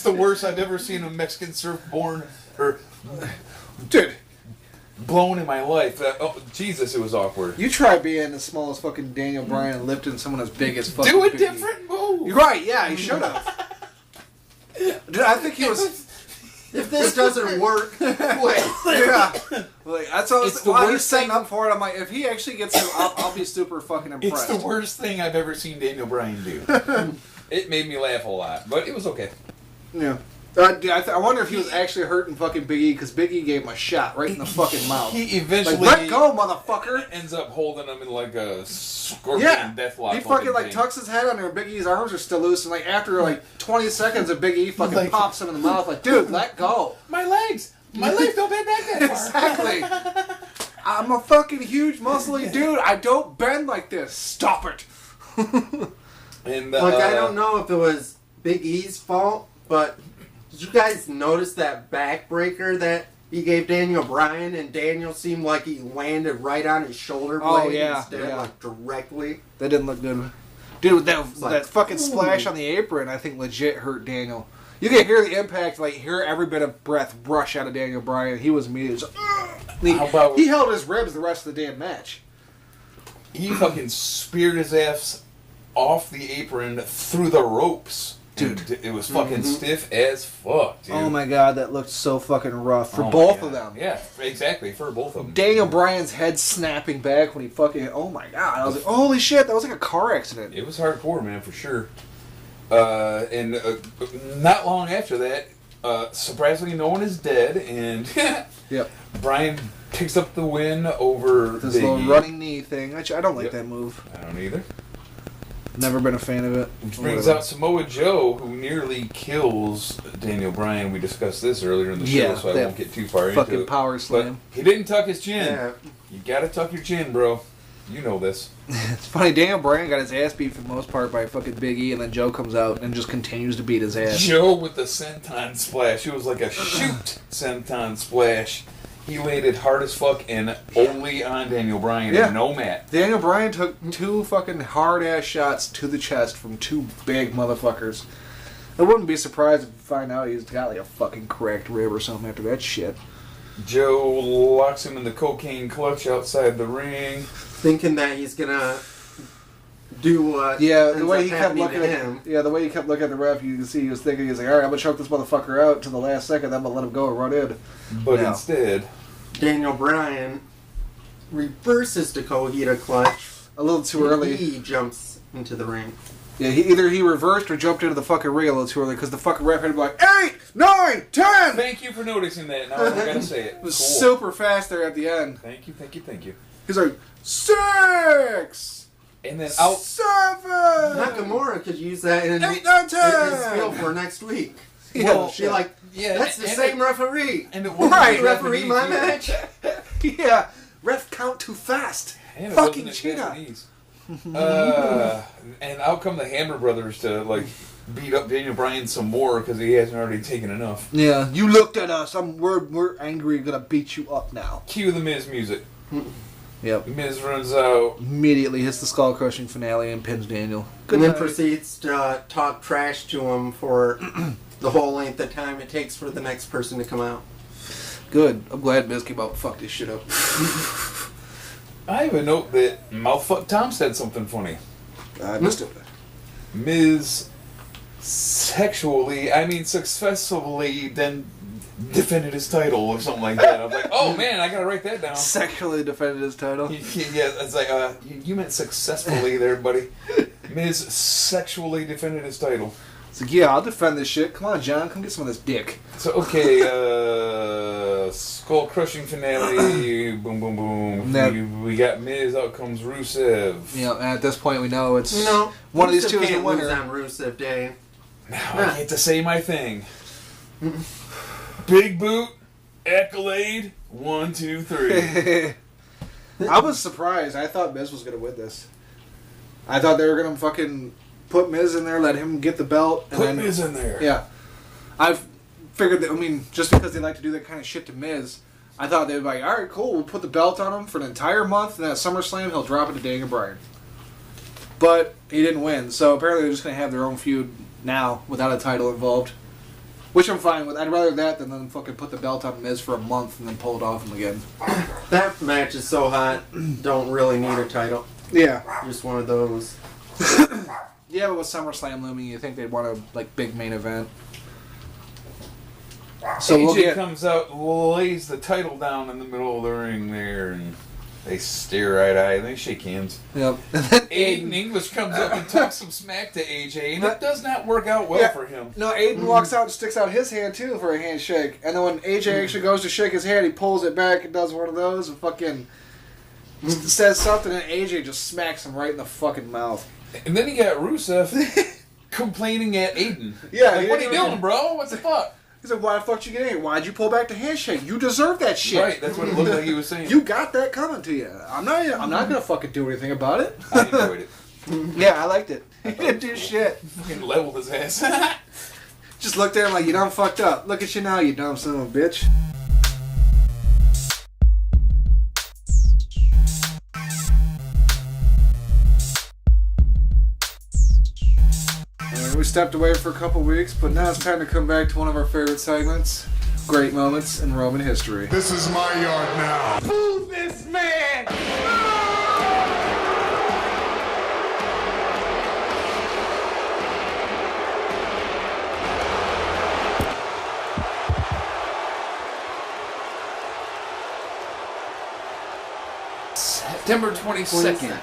the worst I've ever seen a Mexican surfboard blown in my life. Jesus, it was awkward. You try being the smallest fucking Daniel Bryan and lifting someone as big as fucking Do a Big different E. move. You're right, yeah, he should have. Dude, I think he was... If this doesn't work, quit. Yeah. Like, that's what It's the while he's worst setting thing- up for it, I'm like, if he actually gets through, I'll be super fucking impressed. It's the worst thing I've ever seen Daniel Bryan do. It made me laugh a lot, but it was okay. Yeah. Dude, I wonder if he was actually hurting fucking Big E, because Big E gave him a shot right in the fucking mouth. He eventually like, let go, motherfucker! Ends up holding him in like a scorpion deathlock. He fucking thing. tucks his head under, and Big E's arms are still loose, and after 20 seconds of Big E fucking pops him in the mouth, like, dude, let go. My legs don't bend back that far. Exactly. I'm a fucking huge muscly dude. I don't bend like this. Stop it. And I don't know if it was Big E's fault, but did you guys notice that backbreaker that he gave Daniel Bryan, and Daniel seemed like he landed right on his shoulder blade instead of directly? That didn't look good. Dude, that like, fucking splash on the apron, I think legit hurt Daniel. You can hear the impact, hear every bit of breath rush out of Daniel Bryan. He was immediately just, he held his ribs the rest of the damn match. He fucking speared his ass off the apron through the ropes. Dude, it was fucking stiff as fuck, dude. Oh my god, that looked so fucking rough for both of them. Yeah, exactly, for both of them. Daniel Bryan's head snapping back when he fucking... Oh my god, I was like, holy shit, that was like a car accident. It was hardcore, man, for sure. And not long after that, surprisingly, no one is dead, and yep. Bryan picks up the win over this Big little E. running knee thing. I don't like that move. I don't either. Never been a fan of it. Which brings out Samoa Joe, who nearly kills Daniel Bryan. We discussed this earlier in the show, so I won't get too far into it. Fucking power slam. But he didn't tuck his chin. Yeah. You gotta tuck your chin, bro. You know this. It's funny, Daniel Bryan got his ass beat for the most part by fucking Big E, and then Joe comes out and just continues to beat his ass. Joe with the senton splash. It was like a shoot senton splash. He laid it hard as fuck and only on Daniel Bryan and no mat. Daniel Bryan took 2 fucking hard-ass shots to the chest from 2 big motherfuckers. I wouldn't be surprised if you find out he's got like a fucking cracked rib or something after that shit. Joe locks him in the cocaine clutch outside the ring. Thinking that he's gonna do what the way he kept looking at him. Yeah, the way he kept looking at the ref, you can see he was thinking, he's like, alright, I'm gonna choke this motherfucker out to the last second, then I'm gonna let him go and run in. But instead, Daniel Bryan reverses the Kohita clutch. A little too early. He jumps into the ring. Yeah, either he reversed or jumped into the fucking ring a little too early because the fucking ref had to be like, 8, 9, 10! Thank you for noticing that. Now I'm gonna say it. It was super fast there at the end. Thank you. He's like, 6! And then out. 7! Nakamura could use that in 8, 9, 10! his spiel for next week. Yeah, That's the same referee. And it right, referee my match. Yeah, ref count too fast. And fucking cheetah. And out come the Hammer Brothers to like beat up Daniel Bryan some more because he hasn't already taken enough. Yeah, you looked at us. We're angry. Gonna beat you up now. Cue the Miz music. Yep. Miz runs out. Immediately hits the skull crushing finale and pins Daniel. And then proceeds to talk trash to him for the whole length of time it takes for the next person to come out. Good. I'm glad Miz came out and fucked this shit up. I have a note that Mouthfuck Tom said something funny. I missed it. Miz successfully then defended his title or something like that. I was like, oh man, I gotta write that down. Sexually defended his title? Yeah, it's like, you meant successfully there, buddy. Miz sexually defended his title. It's like, yeah, I'll defend this shit. Come on, John, come get some of this dick. So, okay, skull crushing finale, boom, boom, boom. We got Miz, out comes Rusev. Yeah, and at this point we know it's one of these two is the winner. On Rusev Day. Now I get to say my thing. Big boot, accolade, 1, 2, 3. I was surprised. I thought Miz was gonna win this. I thought they were gonna fucking put Miz in there, let him get the belt. And Put Miz in there. Yeah. I've figured that, just because they like to do that kind of shit to Miz, I thought they'd be like, alright, cool, we'll put the belt on him for an entire month, and then at SummerSlam, he'll drop it to Daniel Bryan. But he didn't win, so apparently they're just going to have their own feud now, without a title involved. Which I'm fine with. I'd rather that than them fucking put the belt on Miz for a month and then pull it off him again. That match is so hot, don't really need a title. Yeah. Just one of those. Yeah, but with SummerSlam looming, you think they'd want a big main event. So AJ comes out, lays the title down in the middle of the ring there, and they stare eye-to-eye, and they shake hands. Yep. Aiden English comes up and talks some smack to AJ, and it does not work out well for him. No, Aiden walks out and sticks out his hand, too, for a handshake. And then when AJ actually goes to shake his hand, he pulls it back and does one of those and fucking says something, and AJ just smacks him right in the fucking mouth. And then he got Rusev complaining at Aiden. Yeah, like, what are you doing, bro? What the fuck? He said, why the fuck did you get in? Why'd you pull back the handshake? You deserve that shit. Right, that's what it looked like he was saying. You got that coming to you. I'm not gonna fucking do anything about it. I enjoyed it. Yeah, I liked it. He didn't do shit. Fucking leveled his ass. Just looked at him like, you done fucked up. Look at you now, you dumb son of a bitch. We stepped away for a couple weeks, but now it's time to come back to one of our favorite segments, Great Moments in Roman History. This is my yard now. Who's this man? September 22nd,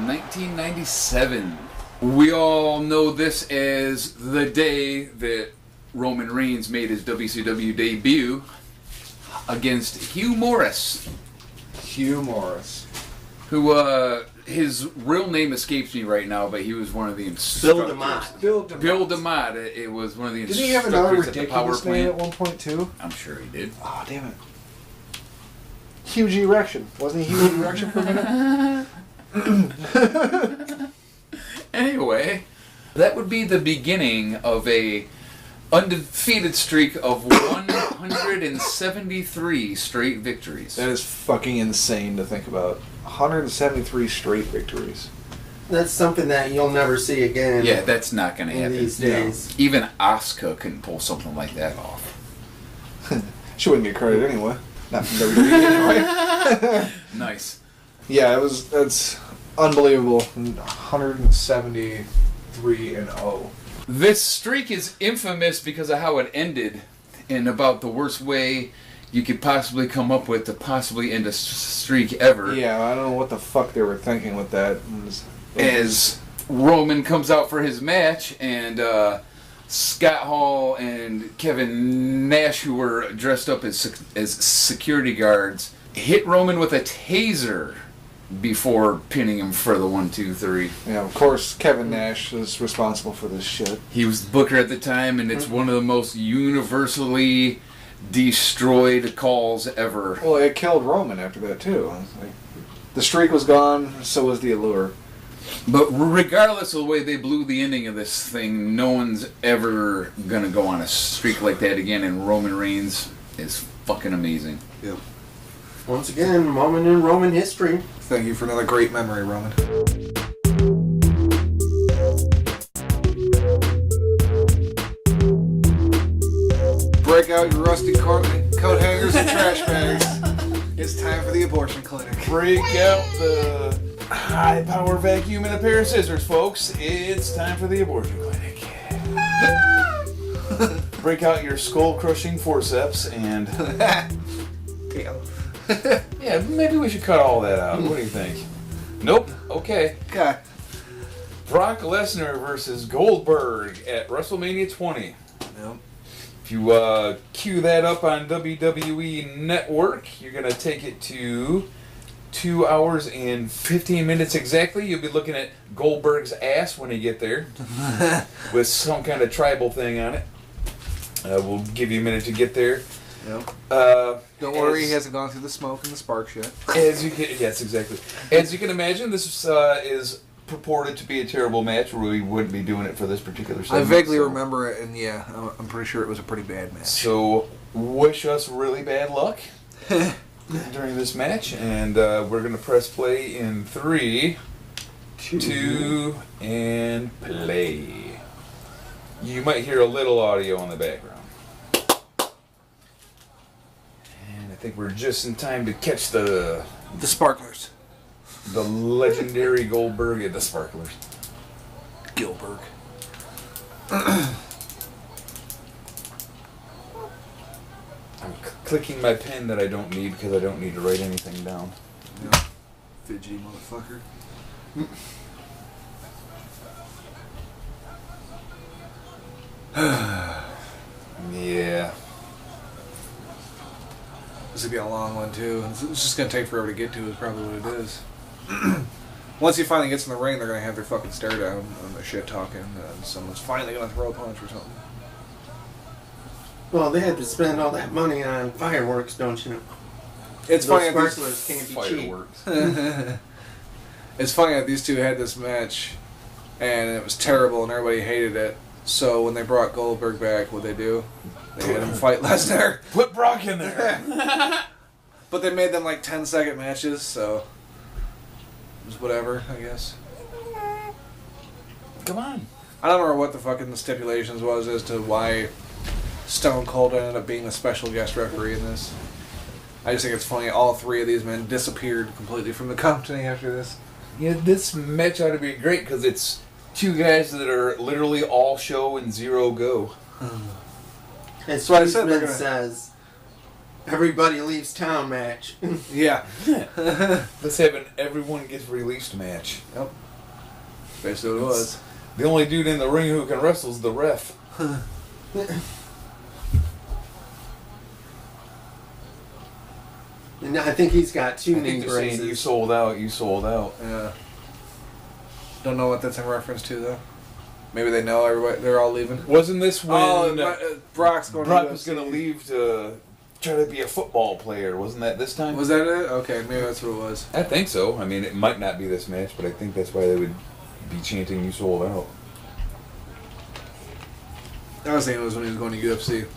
1997. We all know this as the day that Roman Reigns made his WCW debut against Hugh Morris. Hugh Morris. Who, his real name escapes me right now, but he was one of the instructors. Bill DeMott. It was one of the instructors. Didn't he have another at the power ridiculous name plant at one point, too? I'm sure he did. Oh, damn it. Huge Erection. Wasn't he Huge Erection for a minute? Anyway, that would be the beginning of a undefeated streak of 173 straight victories. That is fucking insane to think about. 173 straight victories. That's something that you'll never see again. Yeah, that's not going to happen these days. No. Even Asuka couldn't pull something like that off. She wouldn't get credit anyway. Not from WWE anyway. Nice. Yeah, that's unbelievable. 173-0. This streak is infamous because of how it ended, in about the worst way you could possibly come up with to possibly end a streak ever. Yeah, I don't know what the fuck they were thinking with that. As Roman comes out for his match, and Scott Hall and Kevin Nash, who were dressed up as security guards, hit Roman with a taser before pinning him for the 1, 2, 3. Yeah, of course, Kevin Nash is responsible for this shit. He was the booker at the time, and it's one of the most universally destroyed calls ever. Well, it killed Roman after that, too. Like, the streak was gone, so was the allure. But regardless of the way they blew the ending of this thing, no one's ever going to go on a streak like that again, and Roman Reigns is fucking amazing. Yep. Once again, moment in Roman history. Thank you for another great memory, Roman. Break out your rusty coat hangers and trash bags. It's time for the abortion clinic. Break out the high-power vacuum and a pair of scissors, folks. It's time for the abortion clinic. Break out your skull-crushing forceps and... Damn. Yeah, maybe we should cut all that out. What do you think? Nope. Okay. Okay. Brock Lesnar versus Goldberg at WrestleMania 20. Yep. If you cue that up on WWE Network, you're going to take it to 2 hours and 15 minutes exactly. You'll be looking at Goldberg's ass when you get there with some kind of tribal thing on it. We'll give you a minute to get there. Yep. Don't worry, he hasn't gone through the smoke and the sparks yet. Yes, exactly. As you can imagine, this is purported to be a terrible match, or we wouldn't be doing it for this particular segment. I vaguely remember it, and yeah, I'm pretty sure it was a pretty bad match. So, wish us really bad luck during this match, and we're going to press play in 3, 2, and play. You might hear a little audio in the background. And I think we're just in time to catch the sparklers. The legendary Goldberg and the sparklers. Gilbert. I'm clicking my pen that I don't need because I don't need to write anything down. Yeah. Fidgety motherfucker. Yeah. This would be a long one, too. It's just going to take forever to get to, is probably what it is. Once he finally gets in the ring, they're going to have their fucking stare down and their shit talking, and someone's finally going to throw a punch or something. Well, they had to spend all that money on fireworks, don't you know? It's Those funny sparklers can't be Fireworks. cheap. It's funny that these two had this match, and it was terrible, and everybody hated it. So when they brought Goldberg back, what'd they do? They had him fight Lesnar. Put Brock in there. But they made them like 10-second matches, so it was whatever, I guess. Come on. I don't remember what the fucking stipulations was as to why Stone Cold ended up being a special guest referee in this. I just think it's funny all three of these men disappeared completely from the company after this. Yeah, this match ought to be great because it's two guys that are literally all show and zero go. As what I said, Cheeseman says, everybody leaves town match. Yeah. Let's have an everyone gets released match. Yep. Basically what it was. The only dude in the ring who can wrestle is the ref. And I think he's got two I think knee they're saying, braces. you sold out, you sold out. Yeah. Don't know what that's in reference to, though. Maybe they know everybody. They're all leaving. Wasn't this when Brock's going Brock to was going to leave to try to be a football player. Wasn't that this time? Was that it? Okay, maybe that's what it was. I think so. I mean, it might not be this match, but I think that's why they would be chanting "You sold out." I was thinking it was when he was going to UFC.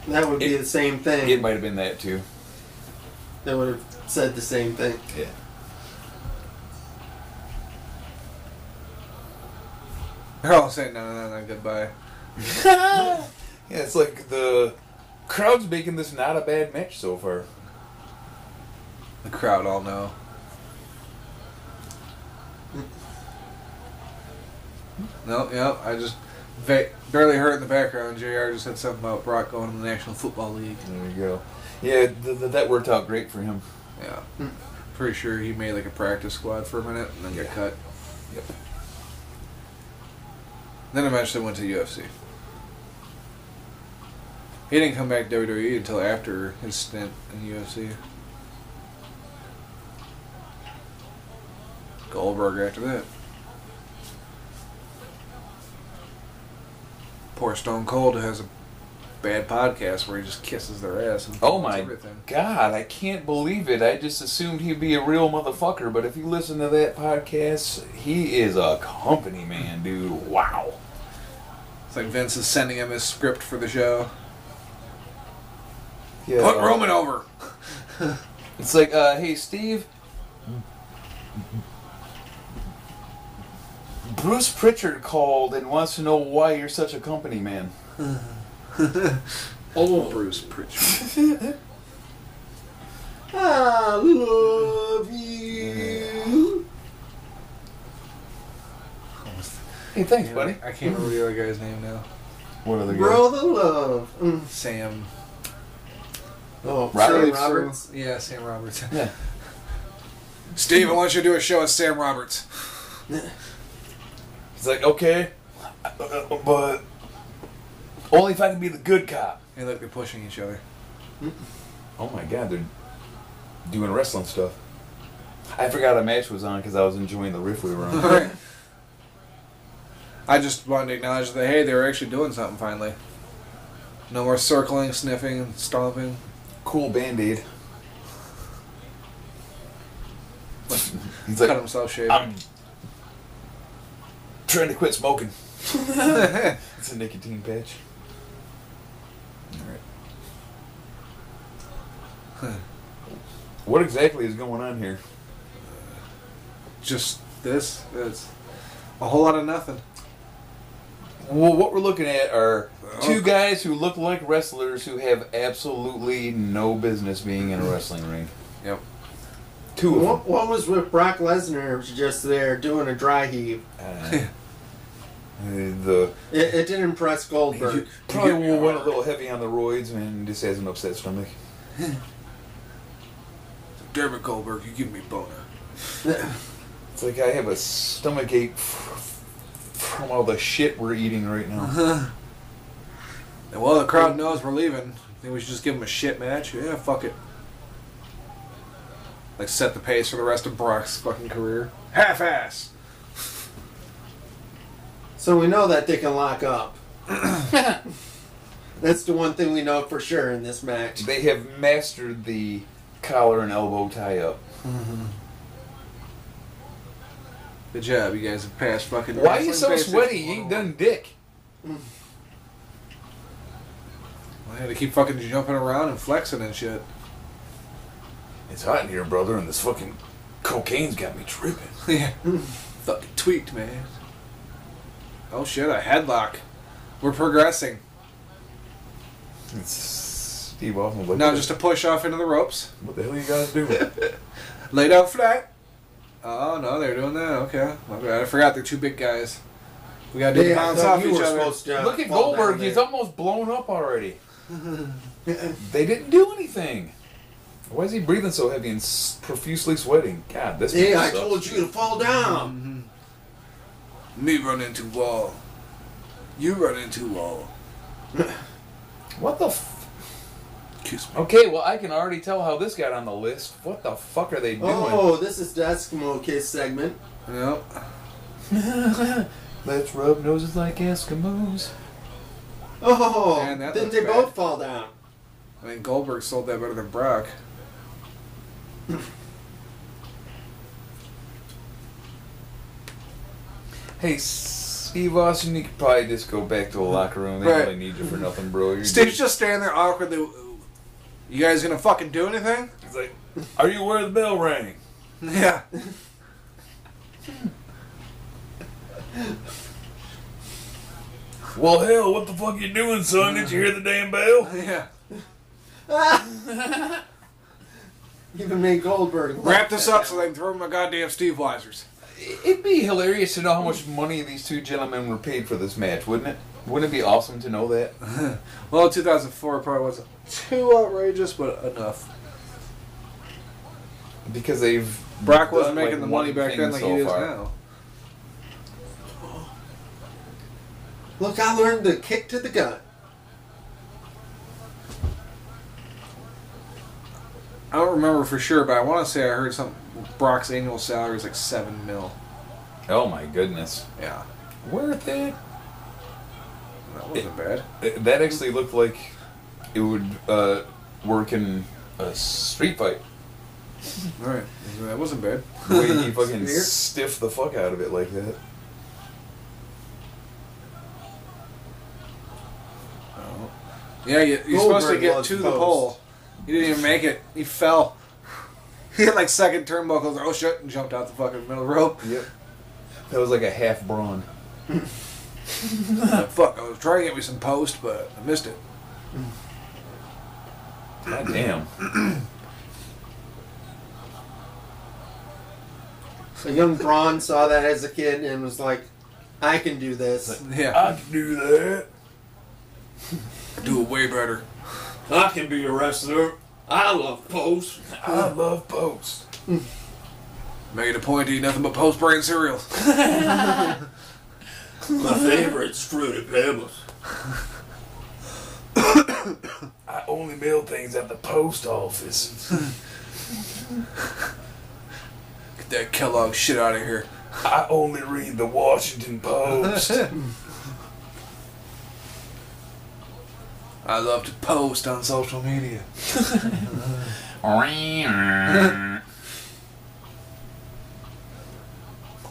That would be the same thing. It might have been that too. They would have said the same thing. Yeah. They're all saying no, goodbye. Yeah, it's like the crowd's making this not a bad match so far. The crowd all know. No, yep, I just barely heard in the background. JR just said something about Brock going to the National Football League. There you go. Yeah, that worked out great for him. Yeah. Pretty sure he made like a practice squad for a minute and then got cut. Yep. Then eventually went to UFC. He didn't come back to WWE until after his stint in UFC. Goldberg after that. Poor Stone Cold has a bad podcast where he just kisses their ass and Oh my everything. God, I can't believe it. I just assumed he'd be a real motherfucker, but if you listen to that podcast, he is a company man, dude. Wow. It's like Vince is sending him his script for the show. Yeah, Put Roman over. It's like, hey Steve, Bruce Pritchard called and wants to know why you're such a company man. Old Bruce Pritchard. I love you. Hey, thanks, buddy. I can't remember the other guy's name now. What other guy? Brother love. Sam. Oh, Roberts? Sam Roberts. Yeah, Sam Roberts. Yeah. Steve, I want you to do a show with Sam Roberts. He's like, okay, but only if I can be the good cop. Hey, look, they're pushing each other. Oh my God, they're doing wrestling stuff. I forgot a match was on because I was enjoying the riff we were on. Right. I just wanted to acknowledge that, hey, they were actually doing something finally. No more circling, sniffing, and stomping. Cool Band-Aid. He's Cut like, himself shaving. I'm trying to quit smoking. It's a nicotine patch. Alright. What exactly is going on here? Just this. It's a whole lot of nothing. Well, what we're looking at are two guys who look like wrestlers who have absolutely no business being in a wrestling ring. Yep. Two of them. What was with Brock Lesnar just there doing a dry heave? It didn't impress Goldberg. Probably went a little heavy on the roids and just has an upset stomach. Damn it, Goldberg, you give me boner. It's like I have a stomach ache from all the shit we're eating right now. Well, the crowd knows we're leaving. Think we should just give them a shit match? Yeah, fuck it. Like, set the pace for the rest of Brock's fucking career. Half-ass! So we know that they can lock up. That's the one thing we know for sure in this match. They have mastered the collar and elbow tie-up. Mm-hmm. Good job, you guys have passed fucking... Why are you so basics. sweaty? You ain't done dick. Well, I had to keep fucking jumping around and flexing and shit. It's hot in here, brother, and this fucking cocaine's got me tripping. Yeah. Fucking tweaked, man. Oh shit, a headlock. We're progressing. It's Steve Austin. Like, Now just a push off into the ropes. what the hell you guys doing? Lay down flat. Oh no, they're doing that. Okay. My bad. I forgot they're two big guys. We gotta do the bounce off each other. Look at Goldberg. He's almost blown up already. They didn't do anything. Why is he breathing so heavy and profusely sweating? God, this. Hey, I sucks. told you to fall down. Mm-hmm. Me run into wall. You run into wall. What the? Kiss me. Okay, well I can already tell how this got on the list. What the fuck are they doing? Oh, this is the Eskimo Kiss segment. Yep. Let's rub noses like Eskimos. Oh, Man, that didn't looks they bad. both fall down? I mean, Goldberg sold that better than Brock. Hey, Steve Austin, you could probably just go back to the locker room. They don't really need you for nothing, bro. You're Steve's just standing there awkwardly. You guys gonna fucking do anything? He's like, are you where the bell rang? Yeah. Well, hell, what the fuck you doing, son? Did you hear the damn bell? Yeah. Even made Goldberg. Wrap this up so they can throw my goddamn Steve Weisers. It'd be hilarious to know how much money these two gentlemen were paid for this match, wouldn't it? Wouldn't it be awesome to know that? Well, 2004 probably wasn't too outrageous, but enough. Because they've... Brock wasn't done, making the money back then like he is now. Look, I learned the kick to the gut. I don't remember for sure, but I want to say I heard something. Brock's annual salary is like $7 million. Oh my goodness. Yeah. Worth it. That wasn't bad. That actually looked like it would work in a street fight. Right. That wasn't bad. The way he fucking stiffed the fuck out of it like that. Oh. Yeah, you're supposed to get to the pole. He didn't even make it. He fell. He hit like second turnbuckles. Oh shit! And jumped out the fucking middle rope. Yep. That was like a half brawn. Fuck! I was trying to get me some post, but I missed it. God damn. So young Braun saw that as a kid and was like, "I can do this." Yeah, I can do that. Do it way better. I can be a wrestler. I love post. I love post. Make it a point to eat nothing but post brand cereal. My favorite's Fruity Pebbles. I only mail things at the post office. Get that Kellogg shit out of here. I only read the Washington Post. I love to post on social media.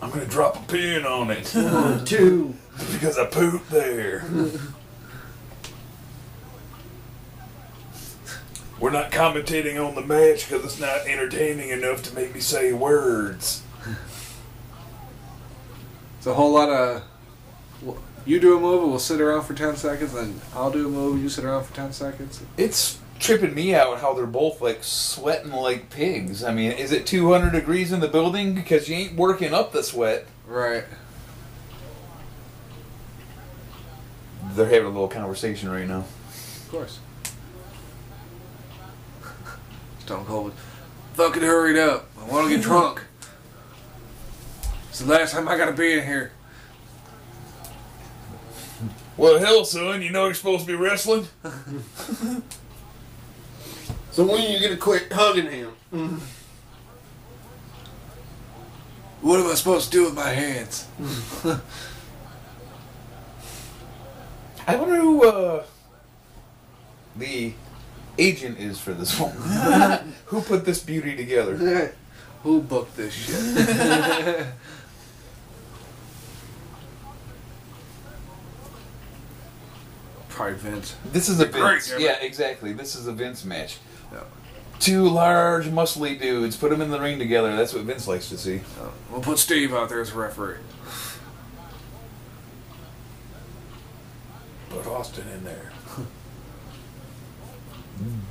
I'm gonna drop a pin on it. 1, 2. Because I pooped there. We're not commentating on the match because it's not entertaining enough to make me say words. It's a whole lot of... You do a move and we'll sit around for 10 seconds, and I'll do a move and you sit around for 10 seconds. It's tripping me out how they're both like sweating like pigs. I mean, is it 200 degrees in the building? Because you ain't working up the sweat. Right. They're having a little conversation right now. Of course. Stone Cold. Fucking hurry it up. I want to get drunk. It's the last time I gotta be in here. Well, hell, son, you know you're supposed to be wrestling? So when are you gonna quit hugging him? What am I supposed to do with my hands? I wonder who the agent is for this one. Who put this beauty together? Who booked this shit? Probably Vince. This is a Vince. Great, Yeah, exactly. This is a Vince match. Yeah. Two large, muscly dudes. Put them in the ring together. That's what Vince likes to see. We'll put Steve out there as a referee. Put Austin in there.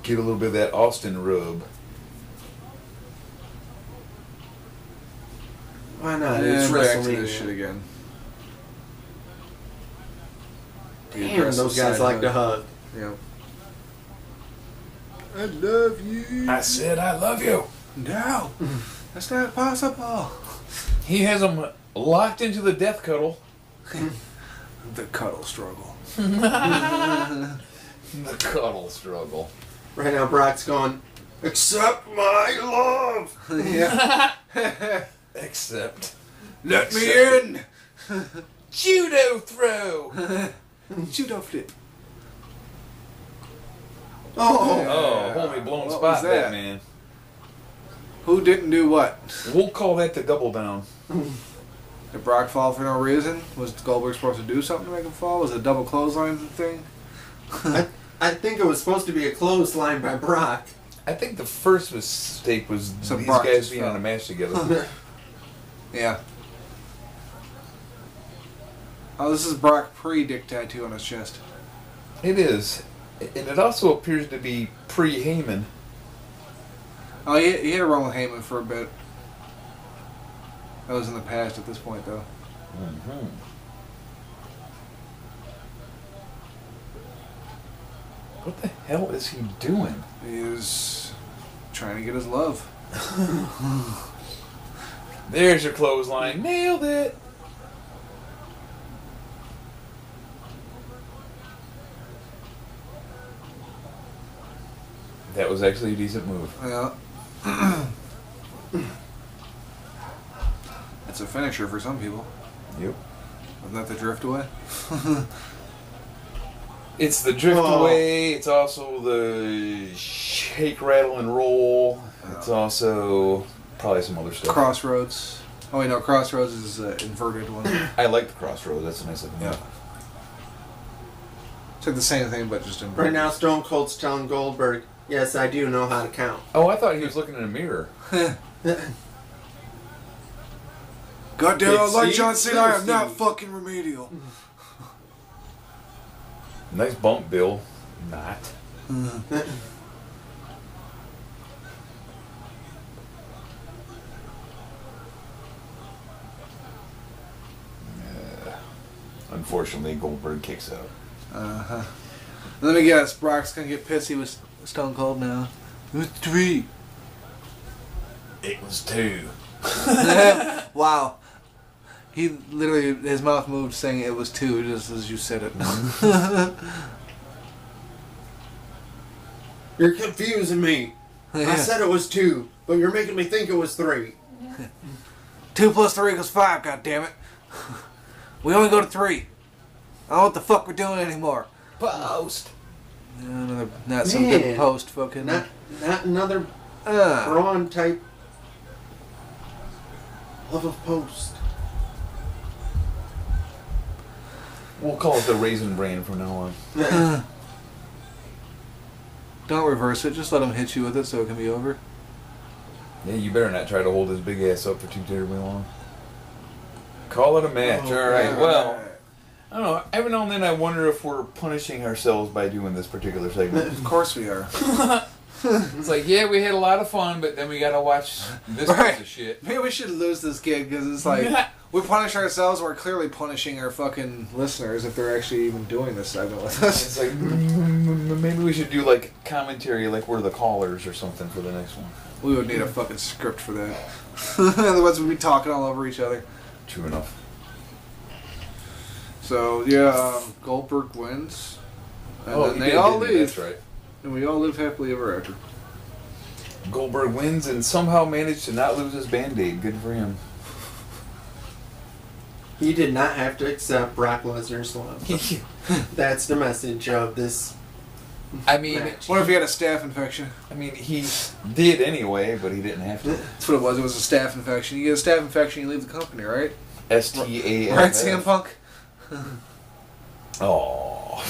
Get a little bit of that Austin rub. Why not? It's It's back to this WrestleMania. shit again. Damn, those guys like to hug. Yeah. I love you. I said I love you. No, that's not possible. He has them locked into the death cuddle. The cuddle struggle. The cuddle struggle. Right now, Brock's going, accept my love. Yeah. Except. Let me in. Judo throw. Judo flip. Oh, holy blown What spot, was that? man. Who didn't do what? We'll call that the double down. Did Brock fall for no reason? Was Goldberg supposed to do something to make him fall? Was it a double clothesline thing? I think it was supposed to be a clothesline by Brock. I think the first mistake was So these Brock guys just being fell. on a match together. Yeah. Oh, this is Brock pre-dick tattoo on his chest. It is. And it also appears to be pre-Heyman. Oh, he had a run with Heyman for a bit. That was in the past at this point, though. Mm-hmm. What the hell is he doing? He is trying to get his love. There's your clothesline. Nailed it. That was actually a decent move. Yeah. It's a finisher for some people. Yep. Isn't that the drift away? It's the drift away. It's also the shake, rattle, and roll. It's also probably some other stuff. Crossroads. Oh wait, no, Crossroads is inverted one. I like the crossroads. That's a nice looking one. It's like the same thing, but just inverted. Right now, Stone Cold's telling Goldberg, yes, I do know how to count. Oh, I thought he was looking in a mirror. God damn, I Big like Steve, John Cena. I am Steve. not fucking remedial. Nice bump, Bill. Not. Unfortunately, Goldberg kicks out. Uh-huh. Let me guess, Brock's gonna get pissy with Stone Cold now. It was 3. It was 2. Wow. He literally, his mouth moved saying it was 2 just as you said it. You're confusing me. Yeah. I said it was 2, but you're making me think it was 3. 2 plus 3 equals 5, goddammit. We only go to 3. I don't know what the fuck we're doing anymore. Post. Another, not some good post fucking. Not another Braun type love of post. We'll call it the Raisin Bran from now on. Don't reverse it, just let him hit you with it so it can be over. Yeah, you better not try to hold his big ass up for too terribly long. Call it a match. Alright, well, I don't know. Every now and then I wonder if we're punishing ourselves by doing this particular segment. Of course we are. It's like, yeah, we had a lot of fun, but then we gotta watch this piece of shit. Maybe we should lose this gig because it's like we punish ourselves. We're clearly punishing our fucking listeners if they're actually even doing this segment with us. It's like maybe we should do like commentary, like we're the callers or something for the next one. We would need a fucking script for that. Otherwise, we'd be talking all over each other. True enough. So yeah, Goldberg wins, and then he they did, all didn't he? leave, That's right. and we all live happily ever after. Goldberg wins and somehow managed to not lose his Band-Aid. Good for him. He did not have to accept Brock Lesnar's love. That's the message of this. I mean, What if he had a staph infection? he did anyway, but he didn't have to. That's what it was. It was a staph infection. You get a staph infection, you leave the company, right? STAFF. Right, CM Punk? Oh.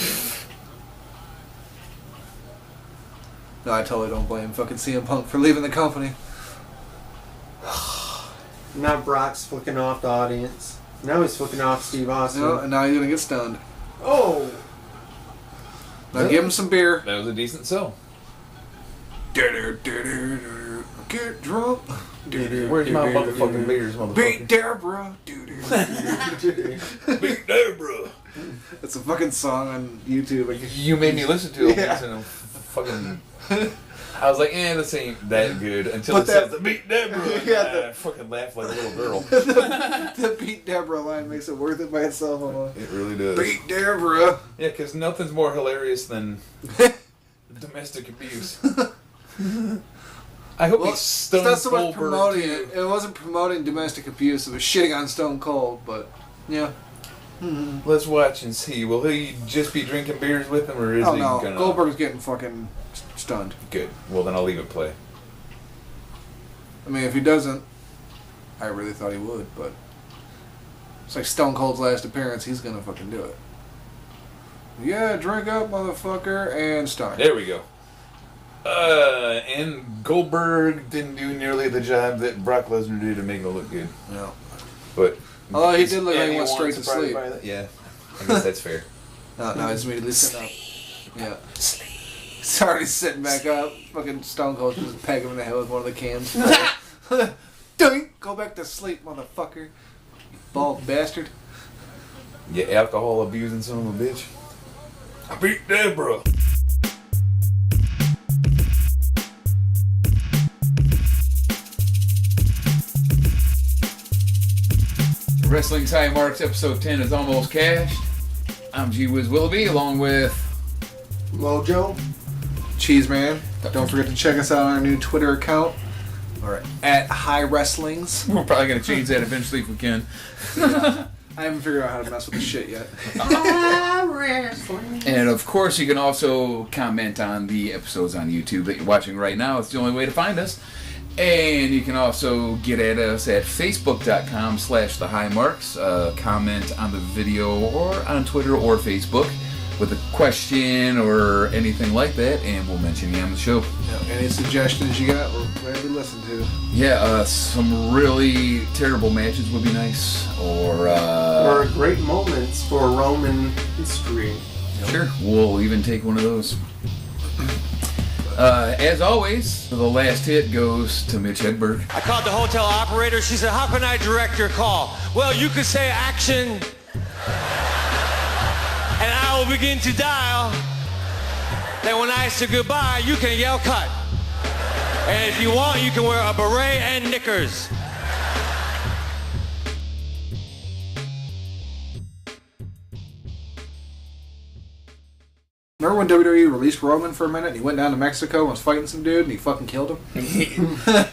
No, I totally don't blame fucking CM Punk for leaving the company. Now Brock's flicking off the audience. Now he's flicking off Steve Austin. No, and now he's gonna get stoned. Oh! Now give him some beer. That was a decent sell. Get drunk. Where's my motherfucking beers, motherfucker? Beat Deborah. Beat Deborah. It's a fucking song on YouTube. You made me listen to it Yeah. once and I'm fucking... I was like, this ain't that good until But it said that- the Beat Deborah. Yeah, I fucking laughed like a little girl. The Beat Deborah line makes it worth it by itself alone. It really does. Beat Deborah. Yeah, because nothing's more hilarious than domestic abuse. I hope Well, he stunned it's not so much Goldberg, promoting too. it. It wasn't promoting domestic abuse. It was shitting on Stone Cold. But yeah. Let's watch and see. Will he just be drinking beers with him, or is Oh he no, gonna... Goldberg's getting fucking stunned. Good. Well, then I'll leave it play. I mean, if he doesn't, I really thought he would, but it's like Stone Cold's last appearance. He's gonna fucking do it. Yeah, drink up, motherfucker, and stunner. There we go. And Goldberg didn't do nearly the job that Brock Lesnar did to make it look good. No. But although he did look like he went straight to sleep. Yeah, I guess that's fair. No, he's immediately sitting up. Yeah. He's already sitting back up. Fucking Stone Cold just peg him in the head with one of the cans. Doink! Go back to sleep, motherfucker. You bald bastard. You alcohol abusing son of a bitch. I beat Deborah. Wrestling's High Marks episode 10 is almost cashed. I'm Whiz Willoughby along with Mojo. Cheese Man. Don't forget to check us out on our new Twitter account. Or at High Wrestlings. We're probably going to change that eventually if we can. I haven't figured out how to mess with the shit yet. And of course, you can also comment on the episodes on YouTube that you're watching right now. It's the only way to find us. And you can also get at us at facebook.com/thehighmarks. Comment on the video or on Twitter or Facebook with a question or anything like that, and we'll mention you on the show. Any suggestions you got, we're glad to listen to. Yeah, some really terrible matches would be nice. Or great moments for Roman history. Sure, we'll even take one of those. As always, the last hit goes to Mitch Hedberg. I called the hotel operator. She said, how can I direct your call? Well, you could say action, and I will begin to dial. Then when I say goodbye, you can yell cut. And if you want, you can wear a beret and knickers. Remember when WWE released Roman for a minute and he went down to Mexico and was fighting some dude and he fucking killed him?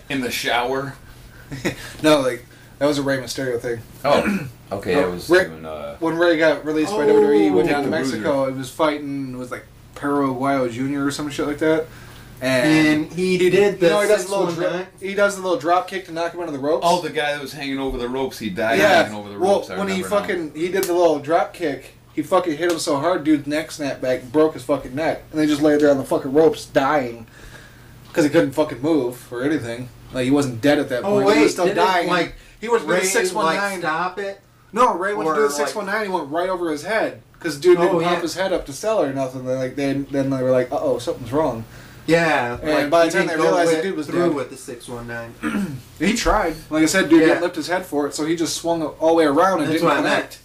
In the shower? No, like, that was a Rey Mysterio thing. Oh, okay. I was doing, when Rey got released by WWE, he went Dick down to the Mexico. He was fighting with like Paraguayo Jr. or some shit like that. And he did the he does the little drop kick to knock him under the ropes. oh, the guy that was hanging over the ropes, he died yeah. hanging over the ropes. Well, when he did the little drop kick, he fucking hit him so hard, dude's neck snapped back, broke his fucking neck, and they just laid there on the fucking ropes dying because he couldn't fucking move or anything. Like, he wasn't dead at that point. Wait, he was still dying. Like, he was Ray, doing 619. like, stop it? No, Ray went to do the Or, 619. He went right over his head because dude didn't pop his head up to sell or nothing. Then they were like, "Uh-oh, something's wrong." Yeah, and like, by the time they realized the dude was through dead, with the 619. he tried. Like I said, dude didn't lift his head for it, so he just swung all the way around and didn't connect.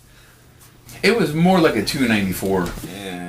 It was more like a 294. Yeah.